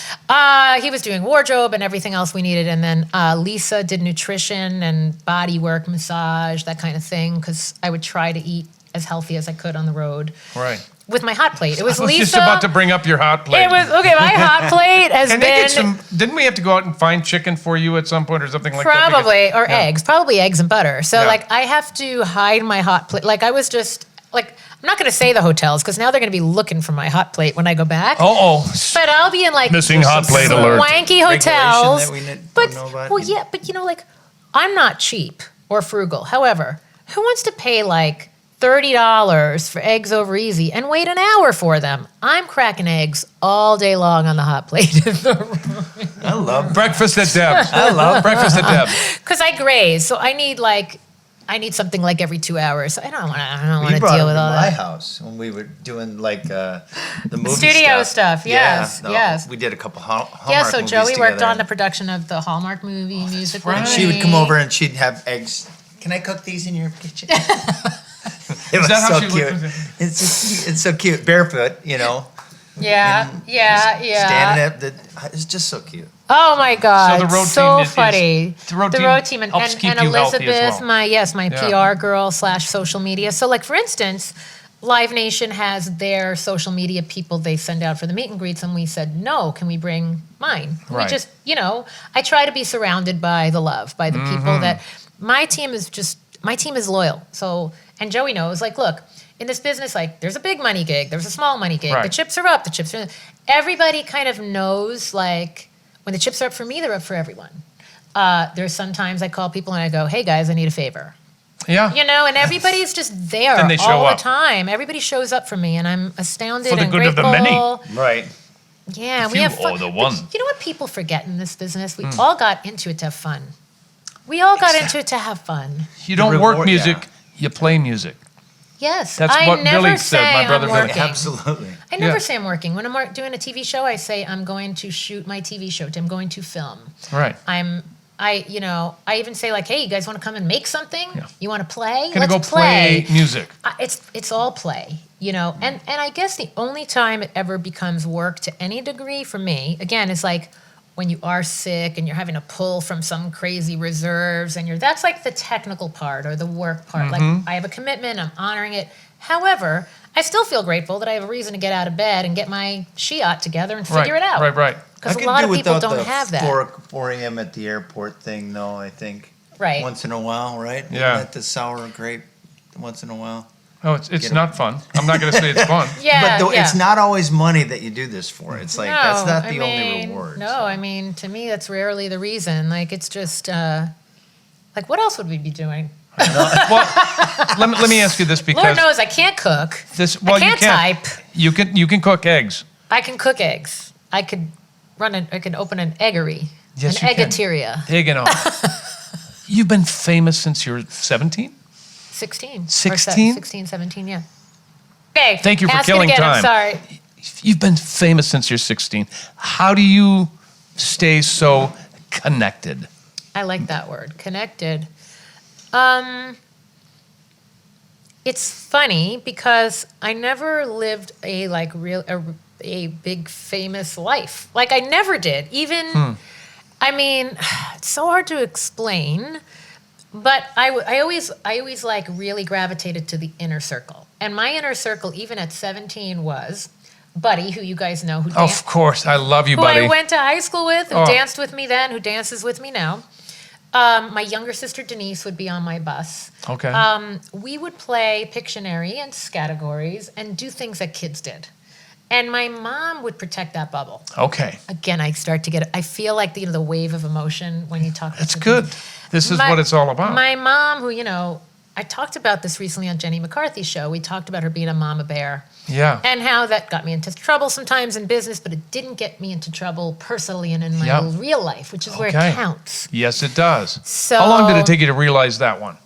He was doing wardrobe and everything else we needed. And then Lisa did nutrition and body work, massage, that kind of thing. Because I would try to eat as healthy as I could on the road. Right. With my hot plate. It was I was Lisa. just about to bring up your hot plate. It was, my hot plate has Can they been... get some? Didn't we have to go out and find chicken for you at some point or something like that? Probably, Because- or eggs. Probably eggs and butter. So, Yeah. I have to hide my hot plate. I was just, I'm not going to say the hotels, because now they're going to be looking for my hot plate when I go back. Oh. But I'll be in, Missing hot plate alert. swanky hotels. Regulation that we But, don't know about. well, yeah, but, I'm not cheap or frugal. However, who wants to pay, $30 for eggs over easy and wait an hour for them? I'm cracking eggs all day long on the hot plate. I love Breakfast at Deb's. I love breakfast at Deb's. Because I graze, so I need something every 2 hours. I don't want We to brought deal him with to all my that. house when we were doing the movie Studio stuff, yes, Yeah, yes. We did a couple Hallmark Yeah, so movies Joey worked together. on the production of the Hallmark movie music. right. with She would me. come over and she'd have eggs. Can I cook these in your kitchen? It was that how so she cute. looked? It's so cute. Barefoot, Yeah, and yeah. Standing at it's just so cute. Oh my God! So the road so team is- funny. the road team and, helps and, keep and you healthy as Elizabeth, well. my Yeah. PR girl / social media. So for instance, Live Nation has their social media people they send out for the meet and greets, and we said no. Can we bring mine? Right. We just I try to be surrounded by the love, by the people that my team is loyal. So and Joey knows look. In this business, there's a big money gig, there's a small money gig. Right. The chips are up, the chips are... Everybody kind of knows, when the chips are up for me, they're up for everyone. There's sometimes I call people and I go, hey, guys, I need a favor. Yeah. You know, and everybody's just there Then they show all up. the time. Everybody shows up for me, and I'm astounded For the and good of the grateful. many. Right. Yeah, The we few have fun. or the But one. you know what people forget in this business? We all got into it to have fun. We all got into it to have fun. You don't reward- work music, yeah. you play music. Yes, That's I what never Billy say said, my brother I'm Billy. working. Absolutely. I never Yeah. say I'm working. When I'm doing a TV show, I say I'm going to shoot my TV show. I'm going to film. Right. I even say like, hey, you guys want to come and make something? Yeah. You want to play? Gonna Let's go play music. It's all play, you know. And I guess the only time it ever becomes work to any degree for me, again, is like when you are sick and you're having to pull from some crazy reserves, and that's like the technical part or the work part. Like I have a commitment, I'm honoring it. However, I still feel grateful that I have a reason to get out of bed and get my shiat together and figure it out. Right. Because I a could lot do of people without don't the have that. 4 a.m. at the airport thing, though, I think. Right. Once in a while, right? Yeah. Let the sour grape once in a while. Oh, it's Get not fun. I'm not going to say it's fun. Yeah, But yeah. it's not always money that you do this for. It's like, that's not the only mean, reward. No, so. I mean, to me, that's rarely the reason. Like, it's just, like, what else would we be doing? Well, let me ask you this because Lord knows I can't cook. you can't can. type. You can cook eggs. I can cook eggs. I could open an eggery. Yes, an you can. eggateria. Egg and all. You've been famous since you're 17? 16. Or 16? 16, 17, yeah. Okay. Thank you for ask it killing again, time. I'm sorry. You've been famous since you're 16. How do you stay so connected? I like that word, connected. It's funny because I never lived a big famous life. Like I never did. Even, I mean, it's so hard to explain. But I always like really gravitated to the inner circle, and my inner circle, even at 17, was Buddy, who you guys know, Of course, I love you, who buddy. I went to high school with, who Oh. danced with me then, who dances with me now. My younger sister Denise would be on my bus. Okay. We would play Pictionary and categories and do things that kids did. And my mom would protect that bubble. Okay. Again, I feel like the wave of emotion when you talk. That's good. This is what it's all about. My mom, who, I talked about this recently on Jenny McCarthy's show. We talked about her being a mama bear. Yeah. And how that got me into trouble sometimes in business, but it didn't get me into trouble personally and in my Yep. real life, which is where Okay. it counts. Yes, it does. So- How long did it take you to realize that one?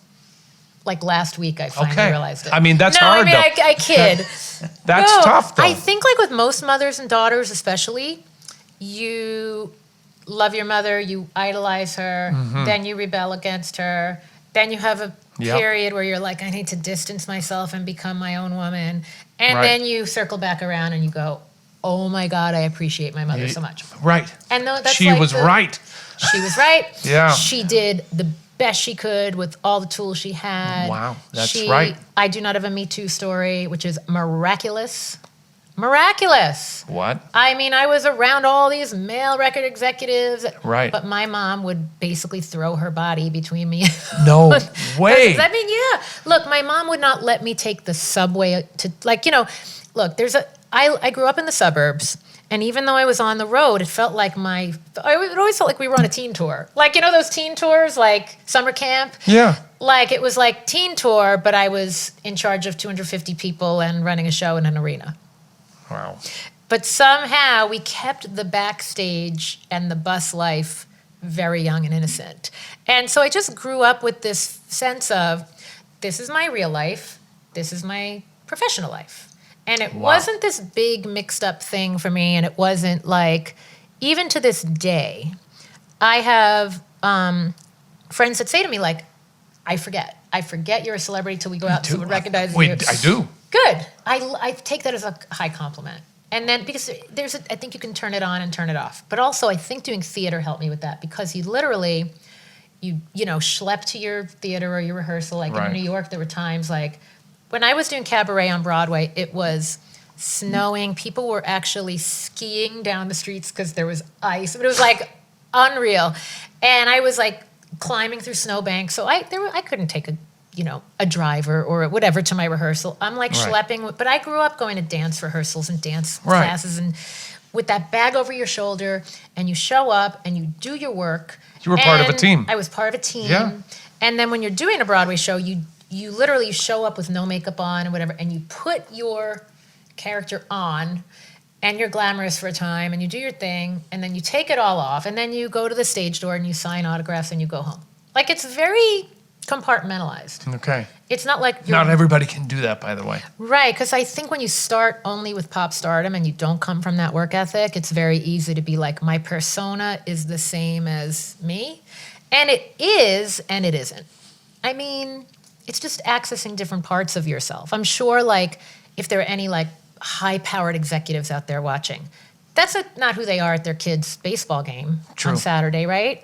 Like last week, I finally Okay. realized it. I mean, that's no, hard, I mean, though. I kid. That's No, tough, though. I think like with most mothers and daughters especially, you love your mother, you idolize her, then you rebel against her, then you have a Yep. period where you're like, I need to distance myself and become my own woman. And Right. then you circle back around and you go, oh my God, I appreciate my mother so much. Right. And that's She like was right. She was right. Yeah. She did the best she could with all the tools she had. Wow, that's right. I do not have a Me Too story, which is miraculous. Miraculous. What? I mean, I was around all these male record executives. Right. But my mom would basically throw her body between me. No way. I mean, yeah. Look, my mom would not let me take the subway to, look, I grew up in the suburbs. And even though I was on the road, it felt like it always felt like we were on a teen tour. Like, those teen tours, like summer camp? Yeah. Like, it was like teen tour, but I was in charge of 250 people and running a show in an arena. Wow. But somehow we kept the backstage and the bus life very young and innocent. And so I just grew up with this sense of, this is my real life, this is my professional life. And it wasn't this big mixed up thing for me, and it wasn't like, even to this day, I have friends that say to me, like, I forget you're a celebrity till we go out and someone recognizes you. I do. Good. I take that as a high compliment. And then because I think you can turn it on and turn it off. But also I think doing theater helped me with that, because you literally, schlep to your theater or your rehearsal. Like Right. in New York, there were times like when I was doing cabaret on Broadway, it was snowing. People were actually skiing down the streets because there was ice. But it was like unreal. And I was like climbing through snowbanks. So I couldn't take a driver or whatever to my rehearsal. I'm like Right. schlepping, but I grew up going to dance rehearsals and dance Right. classes, and with that bag over your shoulder, and you show up and you do your work. You were part of a And team. I was part of a team. Yeah. And then when you're doing a Broadway show, you literally show up with no makeup on and whatever, and you put your character on, and you're glamorous for a time, and you do your thing, and then you take it all off, and then you go to the stage door and you sign autographs and you go home. Like, it's very compartmentalized. Okay. It's not like you're... Not everybody can do that, by the way. Right, because I think when you start only with pop stardom and you don't come from that work ethic, it's very easy to be like, my persona is the same as me. And it is, and it isn't. I mean, it's just accessing different parts of yourself. I'm sure, like, if there are any, like, high-powered executives out there watching, that's not who they are at their kid's baseball game on Saturday, right?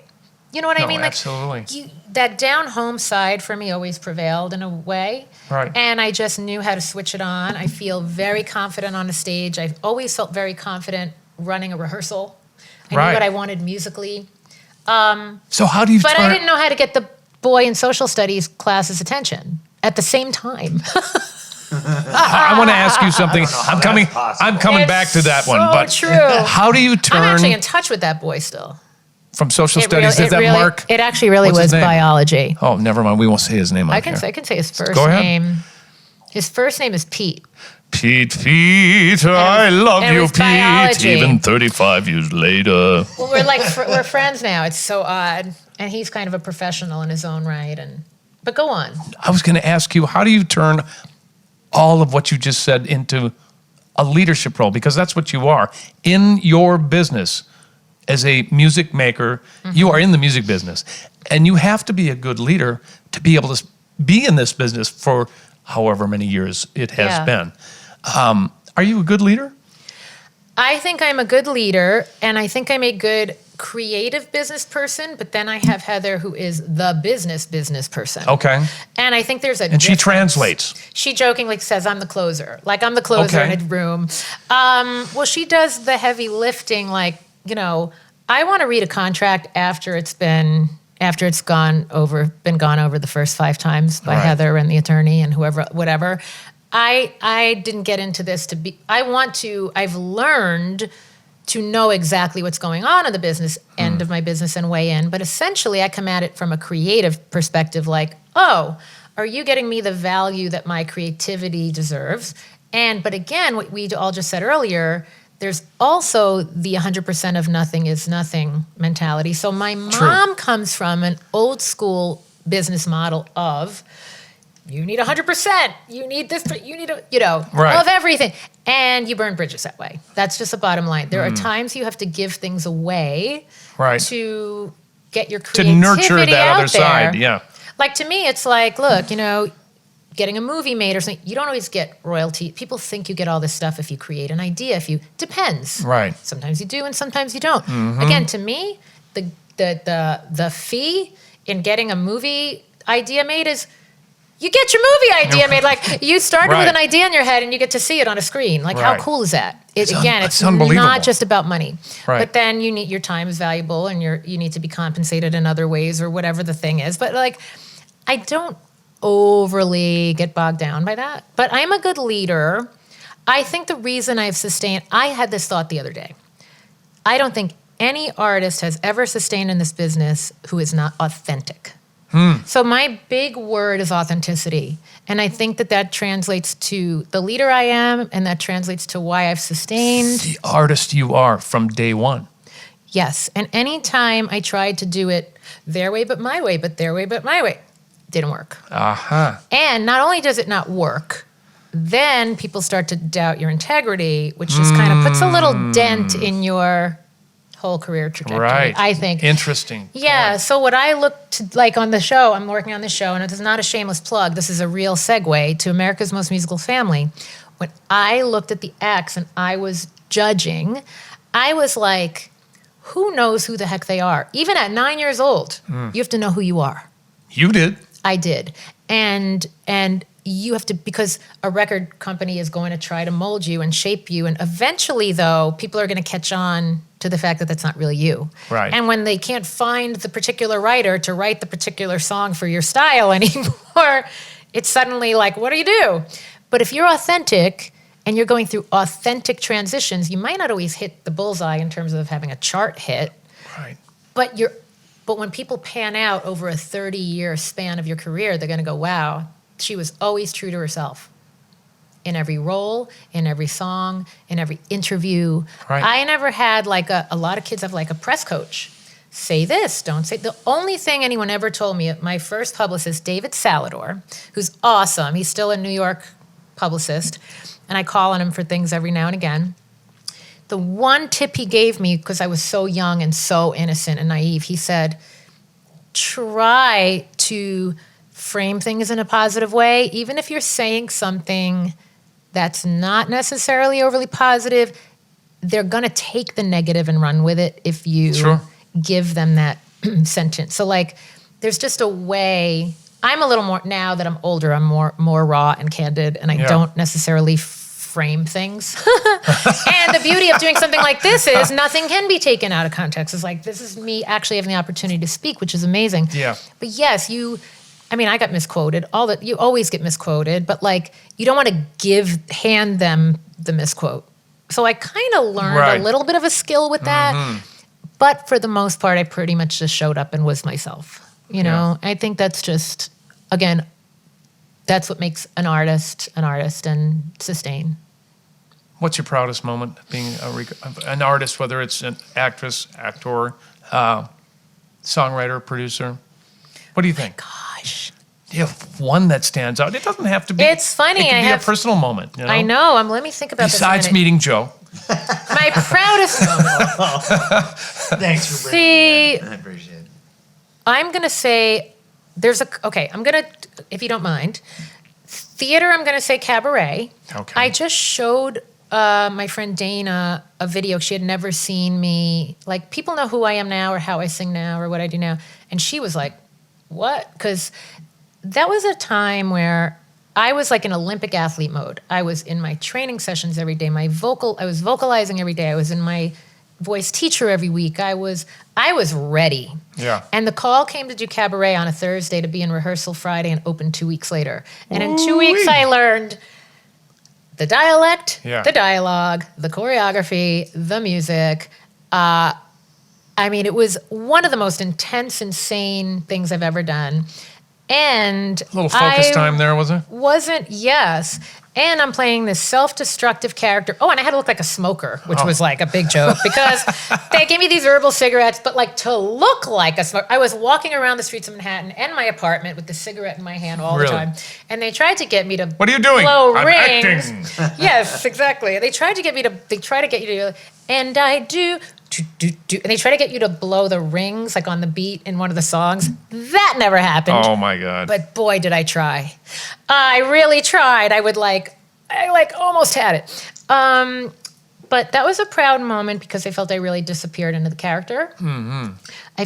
You know what I mean? Like, absolutely. That down-home side for me always prevailed in a way. Right. And I just knew how to switch it on. I feel very confident on a stage. I've always felt very confident running a rehearsal. I knew what I wanted musically. So how do you But I didn't know how to get the boy in social studies class's attention at the same time. I want to ask you something. I'm coming back to that one. But true. How do you turn... I'm actually in touch with that boy still. From social studies? Is that Mark? It actually really was biology. Oh, never mind. We won't say his name on here. I can say his first Go ahead. name. His first name is Pete. Pete, I love you, Pete. Biology. Even 35 years later. Well, we're friends now. It's so odd. And he's kind of a professional in his own right. But go on. I was going to ask you, how do you turn all of what you just said into a leadership role? Because that's what you are. In your business, as a music maker, you are in the music business. And you have to be a good leader to be able to be in this business for however many years it has been. Are you a good leader? I think I'm a good leader, and I think I'm a good creative business person, but then I have Heather, who is the business person. Okay. And I think there's a And she translates. She jokingly says, I'm the closer. Like, I'm the closer in a room. Well, she does the heavy lifting, like, you know, I want to read a contract after it's been gone over the first 5 times by Heather and the attorney and whatever. I didn't get into this I've learned to know exactly what's going on in the business end of my business and weigh in. But essentially, I come at it from a creative perspective, like, oh, are you getting me the value that my creativity deserves? But again, what we all just said earlier, there's also the 100% of nothing is nothing mentality. So my mom comes from an old school business model of, you need 100%, you need this, you need of everything. And you burn bridges that way. That's just the bottom line. There are times you have to give things away to get your creativity to nurture that out other side, yeah. Like, to me, it's like, look, getting a movie made or something, you don't always get royalty. People think you get all this stuff if you create an idea. Depends. Right. Sometimes you do and sometimes you don't. Again, to me, the fee in getting a movie idea made is you get your movie idea made. Like, you started with an idea in your head and you get to see it on a screen. Like, how cool is that? It's not just about money. Right. But then your time is valuable and you need to be compensated in other ways or whatever the thing is. But, like, I don't overly get bogged down by that. But I'm a good leader. I think the reason I've sustained, I had this thought the other day. I don't think any artist has ever sustained in this business who is not authentic. So my big word is authenticity. And I think that translates to the leader I am, and that translates to why I've sustained. The artist you are from day one. Yes. And anytime I tried to do it their way but my way, but their way but my way, didn't work. And not only does it not work, then people start to doubt your integrity, which just kind of puts a little dent in your whole career trajectory, I think. Interesting. Yeah, point. so what I look to, like, on the show, I'm working on the show, and it is not a shameless plug, this is a real segue to America's Most Musical Family. When I looked at the acts and I was judging, I was like, who knows who the heck they are? Even at 9 years old, you have to know who you are. You did. I did. And you have to, because a record company is going to try to mold you and shape you. And eventually, though, people are going to catch on to the fact that that's not really you. Right. And when they can't find the particular writer to write the particular song for your style anymore, it's suddenly like, what do you do? But if you're authentic and you're going through authentic transitions, you might not always hit the bullseye in terms of having a chart hit. Right. But But when people pan out over a 30-year span of your career, they're going to go, wow, she was always true to herself. In every role, in every song, in every interview. Right. I never had like a lot of kids have like a press coach. Say this, don't say. The only thing anyone ever told me, my first publicist, David Salador, who's awesome. He's still a New York publicist, and I call on him for things every now and again. The one tip he gave me, because I was so young and so innocent and naive, he said, try to frame things in a positive way, even if you're saying something that's not necessarily overly positive, they're going to take the negative and run with it if you give them that sentence. So like, there's just a way. I'm a little more, now that I'm older, I'm more raw and candid, and I don't necessarily frame things. And the beauty of doing something like this is nothing can be taken out of context. It's like, this is me actually having the opportunity to speak, which is amazing. Yeah. But yes, I got misquoted. You always get misquoted, but like you don't want to hand them the misquote. So I kind of learned a little bit of a skill with that, but for the most part, I pretty much just showed up and was myself. You know, I think that's just, again, that's what makes an artist and sustain. What's your proudest moment being an artist, whether it's an actress, actor, songwriter, producer? What do you think? Gosh. Do you have one that stands out? It doesn't have to be. It's funny. It can be a personal moment. You know? I know. Let me think about Besides this. meeting Joe. My proudest moment. Thanks for bringing it in. I appreciate it. I'm going to say if you don't mind, theater, I'm going to say cabaret. Okay. I just showed my friend Dana a video. She had never seen me. Like, people know who I am now or how I sing now or what I do now. And she was like, what? Because that was a time where I was like in Olympic athlete mode. I was in my training sessions every day. I was vocalizing every day. I was in my voice teacher every week. I was ready. Yeah. And the call came to do cabaret on a Thursday to be in rehearsal Friday and open 2 weeks later. And in 2 weeks, I learned the dialect, the dialogue, the choreography, the music. It was one of the most intense, insane things I've ever done. And a little focus time there, was it? Yes. And I'm playing this self-destructive character. Oh, and I had to look like a smoker, which was like a big joke because they gave me these herbal cigarettes, but like to look like a smoker. I was walking around the streets of Manhattan and my apartment with the cigarette in my hand all the time. And they tried to get me to What are you doing? blow I'm rings. acting. Yes, exactly. They try to get you to, and I do. And they try to get you to blow the rings like on the beat in one of the songs. That never happened. Oh my God. But boy, did I try. I really tried. I almost had it. But that was a proud moment because I felt I really disappeared into the character. Mm-hmm. I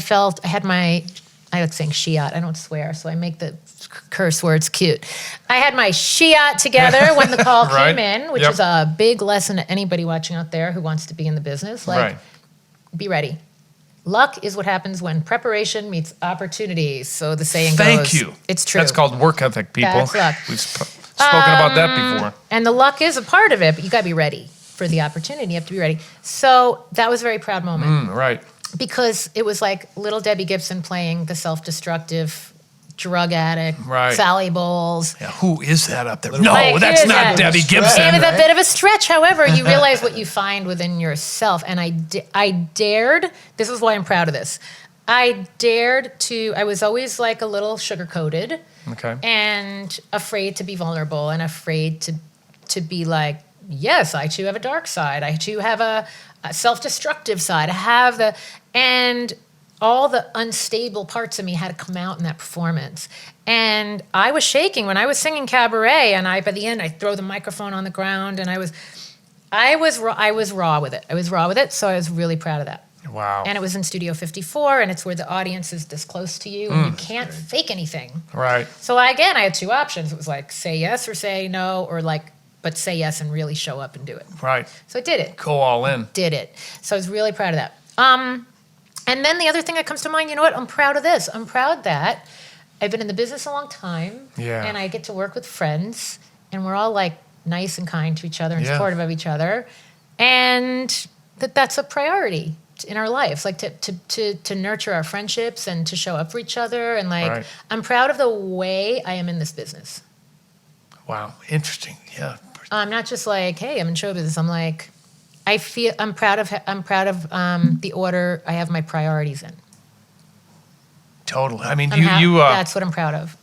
like saying shiat. I don't swear, so I make the curse words cute. I had my shiat together when the call came in, which is a big lesson to anybody watching out there who wants to be in the business. Be ready. Luck is what happens when preparation meets opportunities. So the saying goes. Thank you. It's true. That's called work ethic, people. That's luck. We've spoken about that before. And the luck is a part of it, but you got to be ready for the opportunity. You have to be ready. So that was a very proud moment. Right. Because it was like little Debbie Gibson playing the self-destructive drug addict, Sally Bowles. Yeah, who is that up there? No, that's not Debbie Gibson. It was a bit of a stretch. However, you realize what you find within yourself. And I dared, this is why I'm proud of this. I was always like a little sugar-coated. Okay. And afraid to be vulnerable and afraid to be like, yes, I too have a dark side. I too have a self-destructive side. And all the unstable parts of me had to come out in that performance. And I was shaking when I was singing cabaret, and by the end, I throw the microphone on the ground, and I was raw with it. So I was really proud of that. Wow. And it was in Studio 54, and it's where the audience is this close to you, and you can't fake anything. Right. So I had two options. It was like, say yes or say no, or but say yes and really show up and do it. Right. So I did it. Go all in. Did it. So I was really proud of that. And then the other thing that comes to mind, you know what? I'm proud of this. I'm proud that I've been in the business a long time. Yeah. And I get to work with friends, and we're all like nice and kind to each other and supportive of each other. And that's a priority in our lives, like to nurture our friendships and to show up for each other. And like, Right. I'm proud of the way I am in this business. Wow, interesting. Yeah. I'm not just like, hey, I'm in show business. I'm like, I'm proud of the order I have my priorities in. Totally. I mean, That's what I'm proud of.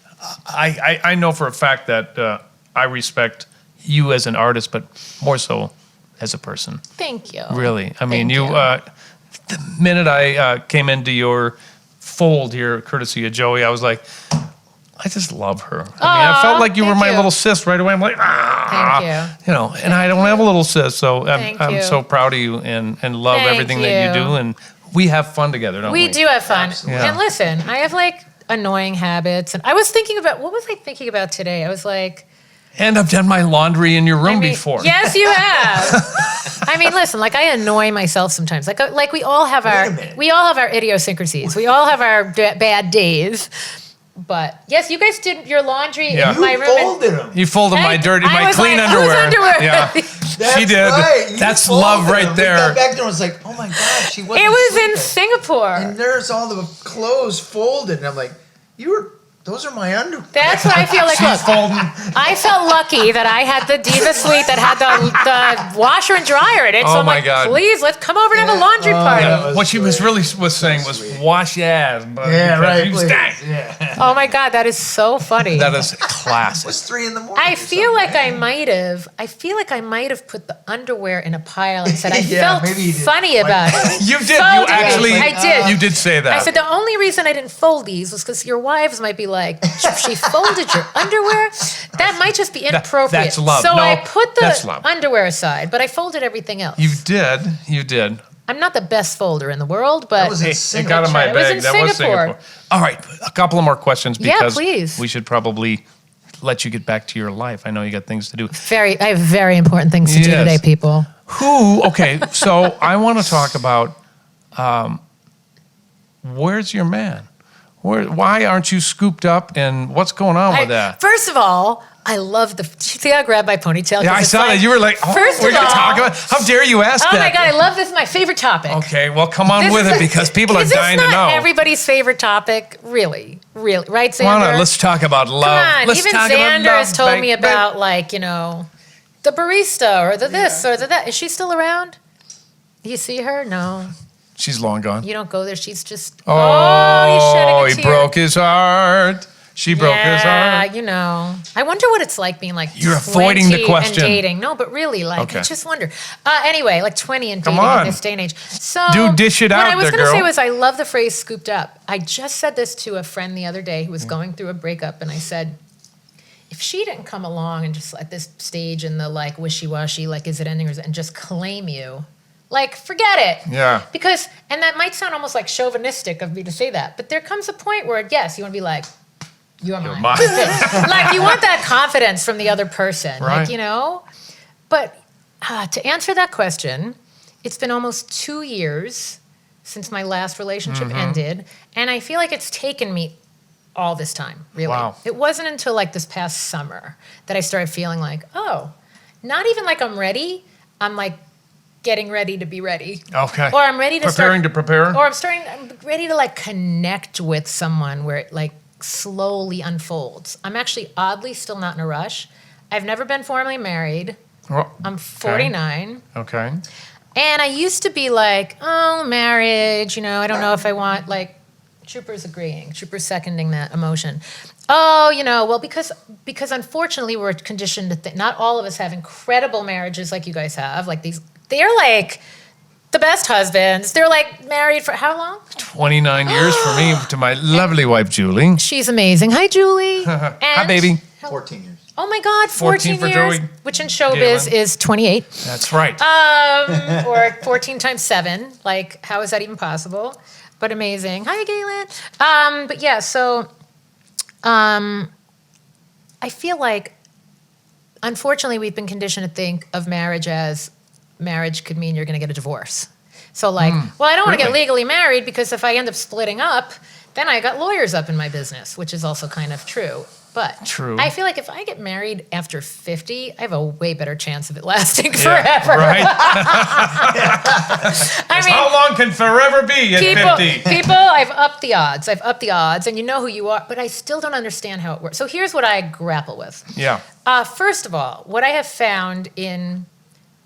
I know for a fact that I respect you as an artist, but more so as a person. Thank you. Really. I mean, Thank you. the minute I came into your fold here, courtesy of Joey, I was like, I just love her. I mean, I felt like you were thank my you. little sis right away. I'm like, Thank you. You know, and I don't have a little sis, so Thank I'm you. so proud of you and love Thank everything that you you. do. And we have fun together, don't we? We do have fun. Absolutely. Yeah. And listen, I have like annoying habits. And I was thinking about, what was I thinking about today? I was like, And I've done my laundry in your room I mean, before. Yes, you have. I mean, listen, like I annoy myself sometimes. Like we all have Wait a minute. our idiosyncrasies. We all have our bad days. But yes, you guys did your laundry Yeah. in my You room. and- folded them. You folded my I was clean like, whose underwear. underwear? Yeah. That's She did. Right. You That's folded love right them. We there. got back there and was like, oh my God, she wasn't It was in sleeping. Singapore. And there's all the clothes folded. And I'm like, those are my underwear. That's what I feel like. She's Look, folding. I felt lucky that I had the Diva Suite that had the washer and dryer in it. Oh So I'm my like, God. please, let's come over and have a laundry party. that was What she was sweet. really was saying was, Sweet. wash your ass. But Yeah, right. You please. stank. Yeah. Oh my God, that is so funny. That is It classic. was 3 a.m. I or feel like something, I feel like I might have put the underwear in a pile and said I Yeah, felt maybe you did. funny about it. You did. Folded You it. actually. I did. You did say that. I said the only reason I didn't fold these was because your wives might be like, she folded your underwear. That might just be inappropriate. that's love. So No, I put that's the love. underwear aside, but I folded everything else. You did. You did. I'm not the best folder in the world, but That was in Hey, it Singapore. got in my It was bag. in That was Singapore. Singapore. All right, a couple of more questions Yeah, because please. we should probably let you get back to your life. I know you got things to do. I have very important things to do Yes. today, people. Okay, so I want to talk about where's your man? Why aren't you scooped up and what's going on with that? First of all, I love the. See, I grabbed my ponytail. Yeah, 'cause I it's saw like, that. You were like, oh, first we're of going to all- talk about How dare you ask Oh that? my God, I love this. My favorite topic. Okay, well, come on This with is it a- because people are is this dying to not know. everybody's favorite topic, really, right, Why Xander? not? Let's talk about love. Come on, Let's even talk about Xander love, has told me babe. about the barista or the this or the that. Is she still around? Do you see her? No, She's long gone. you don't go there. She's just. Oh, he's shedding a he tear. broke his heart. She broke his heart. I wonder what it's like being like You're avoiding the 20 question. and dating. No, but really, like, Okay. I just wonder. Anyway, like 20 and Come dating on. in this day and age. So Do dish it what out I was there, gonna say girl. was I love the phrase "scooped up." I just said this to a friend the other day who was going through a breakup, and I said, if she didn't come along and just at this stage in the like wishy-washy, like is it ending or is it, and just claim you. Like, forget it. Yeah. Because, and that might sound almost like chauvinistic of me to say that, but there comes a point where, yes, you want to be like, you're mine. mine. Like, you want that confidence from the other person. Right. Like, But to answer that question, it's been almost 2 years since my last relationship Mm-hmm. ended, and I feel like it's taken me all this time, really. Wow. It wasn't until like this past summer that I started feeling like, oh, not even like I'm ready. I'm like getting ready to be ready. Okay. Or I'm ready to Preparing to prepare? Or I'm ready to like connect with someone where it like slowly unfolds. I'm actually oddly still not in a rush. I've never been formally married. Well, I'm 49. Okay. And I used to be like, oh, marriage, I don't know if I want, like, Trooper's agreeing, Trooper's seconding that emotion. Oh, well, because unfortunately we're conditioned to think, not all of us have incredible marriages like you guys have. Like they're like the best husbands. They're like married for how long? 29 years for me to my lovely wife, Julie. She's amazing. Hi, Julie. Hi, baby. 14 years. Oh my God, 14 for years, Joey. which in showbiz Galen. is 28. That's right. Or 14 times 7. Like, how is that even possible? But amazing. Hi, Galen. But yeah, so I feel like, unfortunately, we've been conditioned to think of marriage as marriage could mean you're going to get a divorce. So like, well, I don't want to get really? legally married because if I end up splitting up, then I got lawyers up in my business, which is also kind of true. But True. I feel like if I get married after 50, I have a way better chance of it lasting forever. Right. I mean, how long can forever be at 50? People, I've upped the odds. And you know who you are, but I still don't understand how it works. So here's what I grapple with. Yeah. First of all, what I have found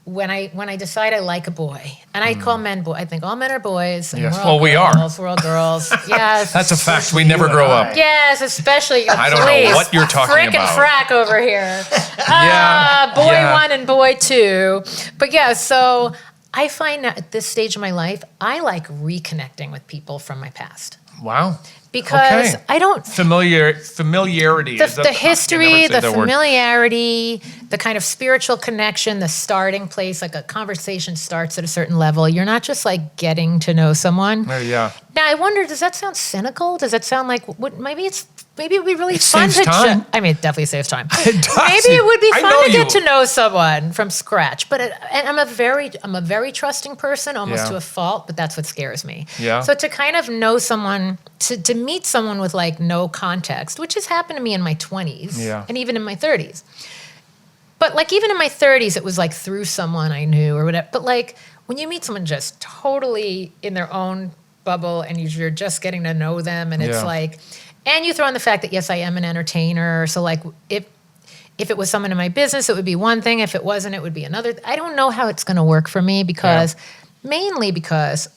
when I decide I like a boy, and I call men boy, I think all men are boys. And Yes. we're all Well, we are. girls, we're all girls. Yes. That's a fact. We never grow up. Yes, especially I don't know what you're talking frickin' about. frack over here. Yeah. Boy Yeah. 1 and boy 2. But yeah, so I find that at this stage of my life, I like reconnecting with people from my past. Wow. Because Okay. I don't... Familiarity. The history, the familiarity, the kind of spiritual connection, the starting place, like a conversation starts at a certain level. You're not just like getting to know someone. Yeah. Now, I wonder, does that sound cynical? Does that sound like, maybe it would be really fun saves time. I mean, it definitely saves time. It does. Maybe it would be I fun know to get you. to know someone from scratch. But and I'm a very trusting person, almost Yeah. to a fault, but that's what scares me. Yeah. So to kind of know someone, to meet someone with like no context, which has happened to me in my 20s and even in my 30s. But like even in my 30s, it was like through someone I knew or whatever. But like when you meet someone just totally in their own bubble and you're just getting to know them, and it's like, and you throw in the fact that yes, I am an entertainer. So like if it was someone in my business, it would be one thing. If it wasn't, it would be another. I don't know how it's going to work for me mainly because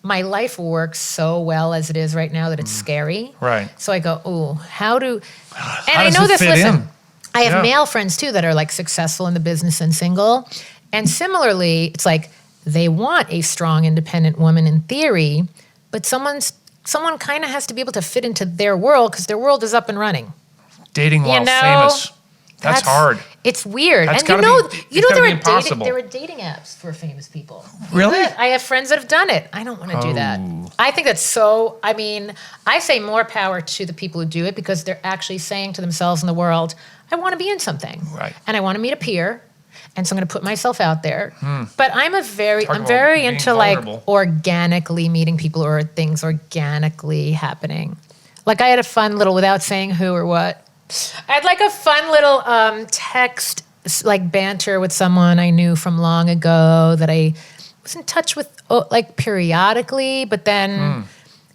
my life works so well as it is right now that it's scary. Right. So I go, oh, how does I know it this, fit listen, in? I have male friends too that are like successful in the business and single. And similarly, it's like they want a strong, independent woman in theory, but someone kind of has to be able to fit into their world because their world is up and running. Dating while famous. That's hard. It's weird. That's and gotta you know there impossible. are dating apps for famous people. Really? I have friends that have done it. I don't want to do that. I think that's so, I mean, I say more power to the people who do it because they're actually saying to themselves in the world, I want to be in something. Right. And I want to meet a peer. And so I'm going to put myself out there. But I'm very about very being into vulnerable. like organically meeting people or things organically happening. Like I had a fun little, without saying who or what, I had like a fun little text, like banter with someone I knew from long ago that I was in touch with like periodically, but then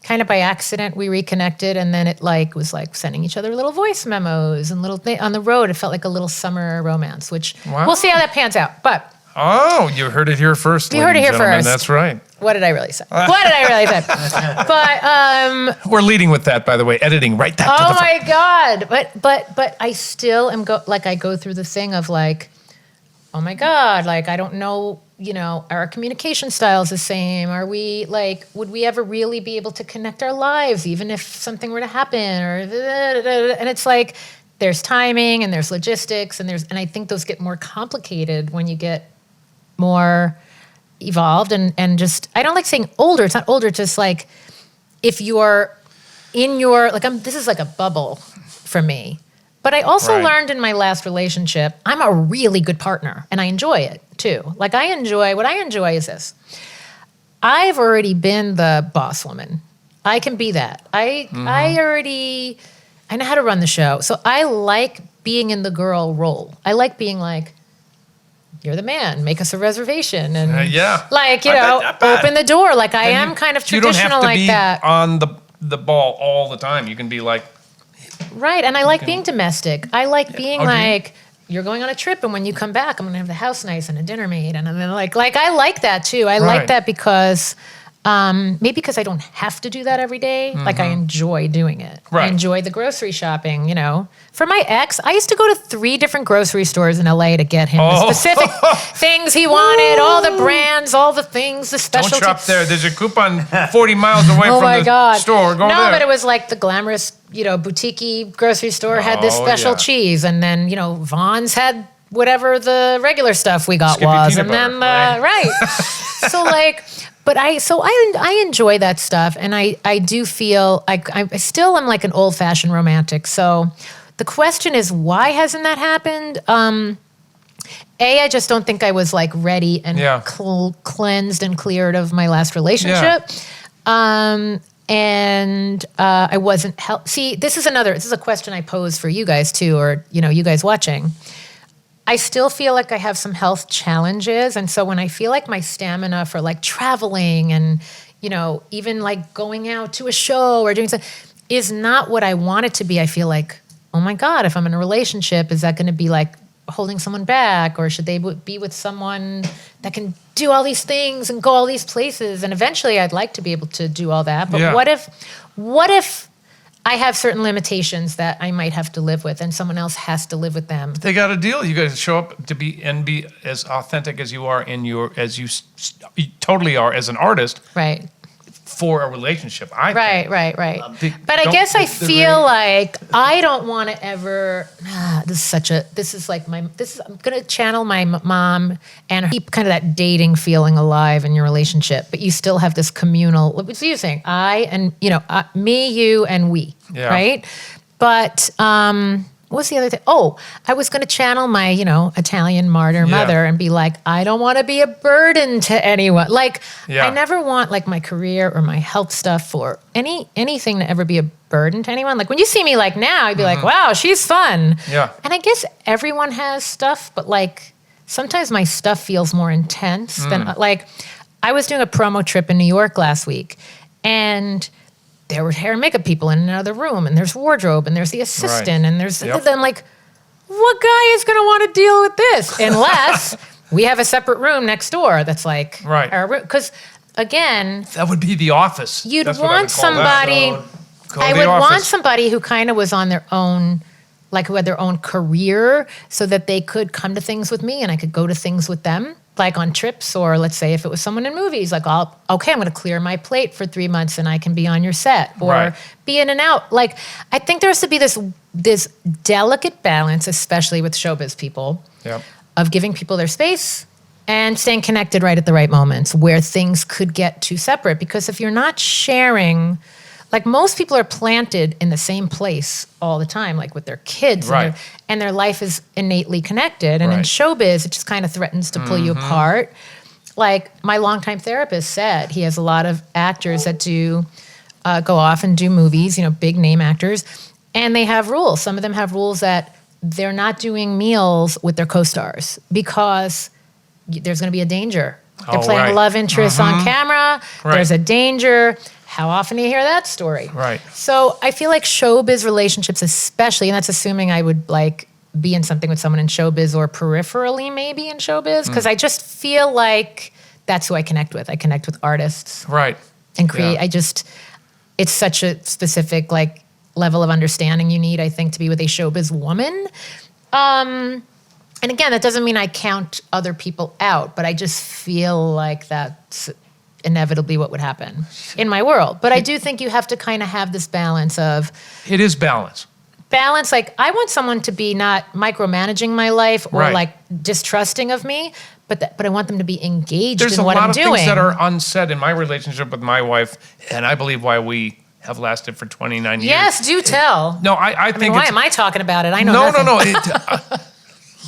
kind of by accident we reconnected, and then it like was like sending each other little voice memos and little on the road. It felt like a little summer romance, which we'll see how that pans out. But you heard it here first. You heard it here first. That's right. what did I really say? But We're leading with that, by the way. Editing right that. oh my God. But I still am I go through the thing of like, oh my God, like I don't know, are our communication styles the same? Are we like, would we ever really be able to connect our lives even if something were to happen and it's like there's timing and there's logistics and I think those get more complicated when you get more evolved and just, I don't like saying older. It's not older, just like if you're in your, like this is like a bubble for me. But I also learned in my last relationship, I'm a really good partner and I enjoy it too. Like what I enjoy is this. I've already been the boss woman. I can be that. I know how to run the show. So I like being in the girl role. I like being like, you're the man, make us a reservation. And like, open the door. Like I am kind of traditional like that. You don't have to be on the ball all the time. You can be like. Right. And I like being domestic. I like being like, you're going on a trip and when you come back, I'm going to have the house nice and a dinner made. And then like I like that too. I like that because maybe because I don't have to do that every day. Like I enjoy doing it. Right. I enjoy the grocery shopping, For my ex, I used to go to 3 different grocery stores in LA to get him the specific things he wanted, all the brands, all the things, the specialty. Don't shop there. There's a coupon 40 miles away from the store. Go there. No, but it was like the glamorous, boutique-y grocery store had this special cheese. And then, Vaughn's had whatever the regular stuff we got Skippy was. peanut And butter, then, So like... But I enjoy that stuff, and I do feel I still am like an old-fashioned romantic. So the question is, why hasn't that happened? I just don't think I was like ready and cleansed and cleared of my last relationship. And I wasn't See, this is a question I pose for you guys too, or you guys watching. I still feel like I have some health challenges, and so when I feel like my stamina for like traveling and even like going out to a show or doing something is not what I want it to be, I feel like, oh my God, if I'm in a relationship, is that going to be like holding someone back, or should they be with someone that can do all these things and go all these places? And eventually I'd like to be able to do all that. But what if I have certain limitations that I might have to live with and someone else has to live with them? They got a deal. You got to show up to be as authentic as you are as you totally are as an artist. Right. For a relationship, I think. Right. But I guess I feel like I don't want to ever. I'm gonna channel my mom and keep kind of that dating feeling alive in your relationship, but you still have this communal. What are you saying? I and me, you, and we. Yeah. Right. But what's the other thing? Oh, I was going to channel my, Italian martyr mother and be like, I don't want to be a burden to anyone. Like, I never want like my career or my health stuff or anything to ever be a burden to anyone. Like when you see me like now, you'd be like, wow, she's fun. Yeah. And I guess everyone has stuff, but like sometimes my stuff feels more intense than like I was doing a promo trip in New York last week, and there were hair and makeup people in another room, and there's wardrobe, and there's the assistant, and there's then like, what guy is going to want to deal with this unless we have a separate room next door that's like our room? Because again, that would be the office. You'd want somebody. I would want somebody who kind of was on their own, like who had their own career, so that they could come to things with me and I could go to things with them. Like on trips, or let's say if it was someone in movies, like I'm going to clear my plate for 3 months and I can be on your set or be in and out. Like I think there has to be this delicate balance, especially with showbiz people, of giving people their space and staying connected right at the right moments where things could get too separate. Because if you're not sharing, like most people are planted in the same place all the time, like with their kids, and their life is innately connected. And in showbiz, it just kind of threatens to pull you apart. Like my longtime therapist said, he has a lot of actors that do go off and do movies, big name actors, and they have rules. Some of them have rules that they're not doing meals with their co-stars because there's going to be a danger. They're playing love interests on camera. There's a danger. How often do you hear that story? Right. So I feel like showbiz relationships especially, and that's assuming I would like be in something with someone in showbiz or peripherally maybe in showbiz, because I just feel like that's who I connect with. I connect with artists. Right. And create. It's such a specific like level of understanding you need, I think, to be with a showbiz woman. And again, that doesn't mean I count other people out, but I just feel like that's inevitably what would happen in my world. But I do think you have to kind of have this balance of... It is balance. Balance, like I want someone to be not micromanaging my life or like distrusting of me, but I want them to be engaged in what I'm doing. There's a lot of things that are unsaid in my relationship with my wife, and I believe why we have lasted for 29 years. Yes, do tell. No, I think why am I talking about it? I know nothing. No.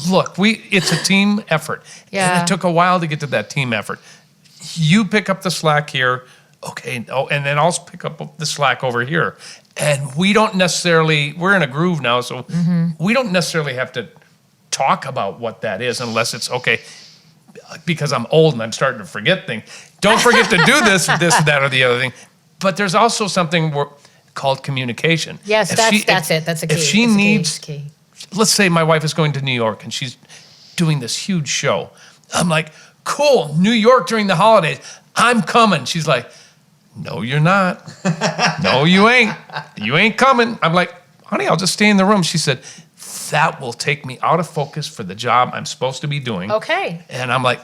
Look, it's a team effort. Yeah. And it took a while to get to that team effort. You pick up the slack here, and then I'll pick up the slack over here. And we don't necessarily, we're in a groove now, so we don't necessarily have to talk about what that is unless it's because I'm old and I'm starting to forget things. Don't forget to do this, that, or the other thing. But there's also something called communication. Yes, that's it. That's a key. If she needs, let's say my wife is going to New York and she's doing this huge show. I'm like, cool, New York during the holidays. I'm coming. She's like, no, you're not. No, you ain't. You ain't coming. I'm like, honey, I'll just stay in the room. She said, that will take me out of focus for the job I'm supposed to be doing. Okay. And I'm like,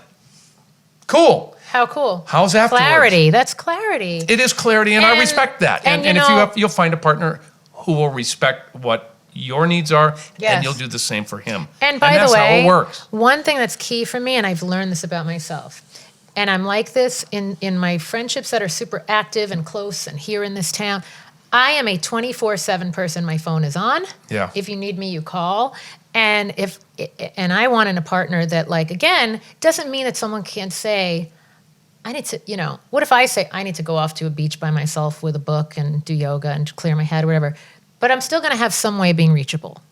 cool. How cool. How's afterwards? Clarity. That's clarity. It is clarity, and I respect that. And if you'll find a partner who will respect what your needs are, and you'll do the same for him. And by the way, how it works. One thing that's key for me, and I've learned this about myself, and I'm like this in my friendships that are super active and close and here in this town, I am a 24/7 person. My phone is on. Yeah. If you need me, you call. And I want in a partner that, like, again, doesn't mean that someone can't say, I need to, what if I say I need to go off to a beach by myself with a book and do yoga and clear my head or whatever, but I'm still going to have some way of being reachable.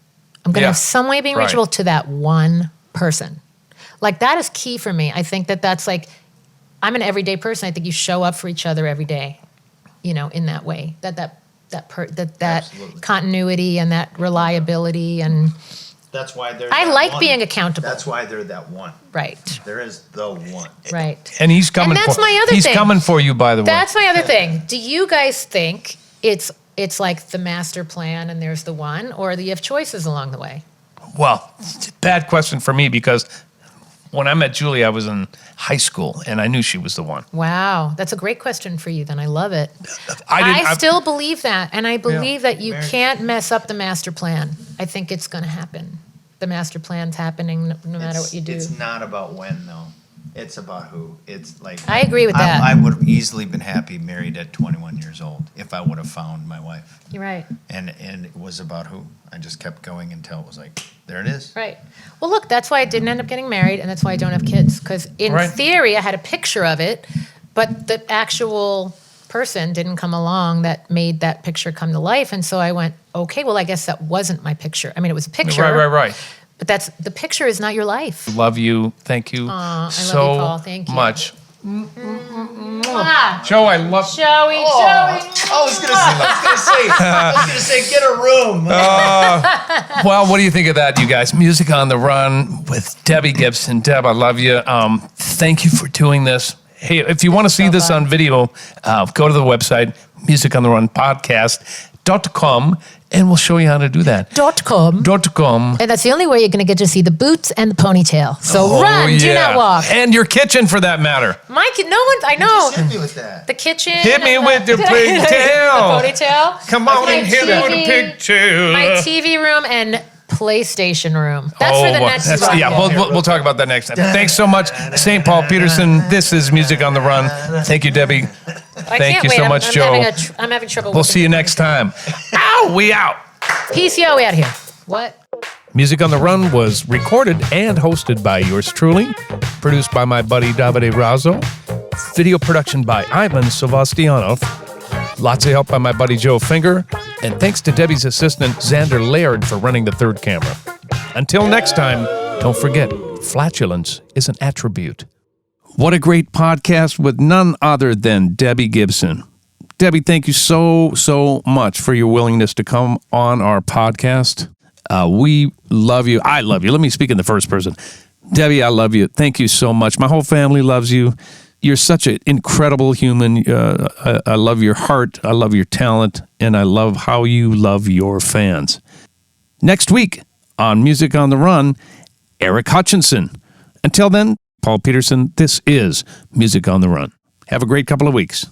I'm going to have some way of being reachable to that one person. Like that is key for me. I think that's like, I'm an everyday person. I think you show up for each other every day, in that way, that continuity and that reliability. And that's why they're I like being accountable. That's why they're that one. Right. There is the one. Right. And he's coming. And that's my other thing. He's coming for you, by the way. That's my other thing. Do you guys think it's like the master plan and there's the one, or do you have choices along the way? Well, bad question for me because when I met Julie, I was in high school and I knew she was the one. Wow. That's a great question for you then. I love it. I still believe that. And I believe that you can't mess up the master plan. I think it's going to happen. The master plan's happening no matter what you do. It's not about when, though. It's about who. It's like I agree with that. I would have easily been happy married at 21 years old if I would have found my wife. You're right. And it was about who. I just kept going until it was like, there it is. Right. Well, look, that's why I didn't end up getting married, and that's why I don't have kids. Because in theory, I had a picture of it, but the actual person didn't come along that made that picture come to life. And so I went, okay, well, I guess that wasn't my picture. I mean, it was a picture. Right. But the picture is not your life. Love you. Thank you I so love you, Paul. Thank you. much. Mwah. Joe, I love Joey. I was gonna say, get a room. Well, what do you think of that, you guys? Music on the Run with Debbie Gibson. Deb, I love you. Thank you for doing this. Hey, if you want to see this on video, go to the website, musicontheRunpodcast.com, and we'll show you how to do that. .com. .com. And that's the only way you're going to get to see the boots and the ponytail. So run, do not walk. And your kitchen, for that matter. Mike, no one, I know. Just hit me with that. The kitchen. Hit me with your pigtail. The ponytail. Come on and hit me with a TV, pigtail. My TV room and PlayStation room. That's for the next one. Yeah, we'll talk about that next time. Thanks so much, St.Paul Peterson. This is Music on the Run. Thank you, Debbie. Thank you so much, Joe. I'm having trouble. We'll see you next time. Ow, we out. Peace, yo, we out of here. What? Music on the Run was recorded and hosted by yours truly. Produced by my buddy Davide Raso. Video production by Ivan Sebastianov. Lots of help by my buddy Joe Finger. And thanks to Debbie's assistant, Xander Laird, for running the third camera. Until next time, don't forget, flatulence is an attribute. What a great podcast with none other than Debbie Gibson. Debbie, thank you so much for your willingness to come on our podcast. We love you. I love you. Let me speak in the first person. Debbie, I love you. Thank you so much. My whole family loves you. You're such an incredible human. I love your heart. I love your talent. And I love how you love your fans. Next week on Music on the Run, Eric Hutchinson. Until then, Paul Peterson, this is Music on the Run. Have a great couple of weeks.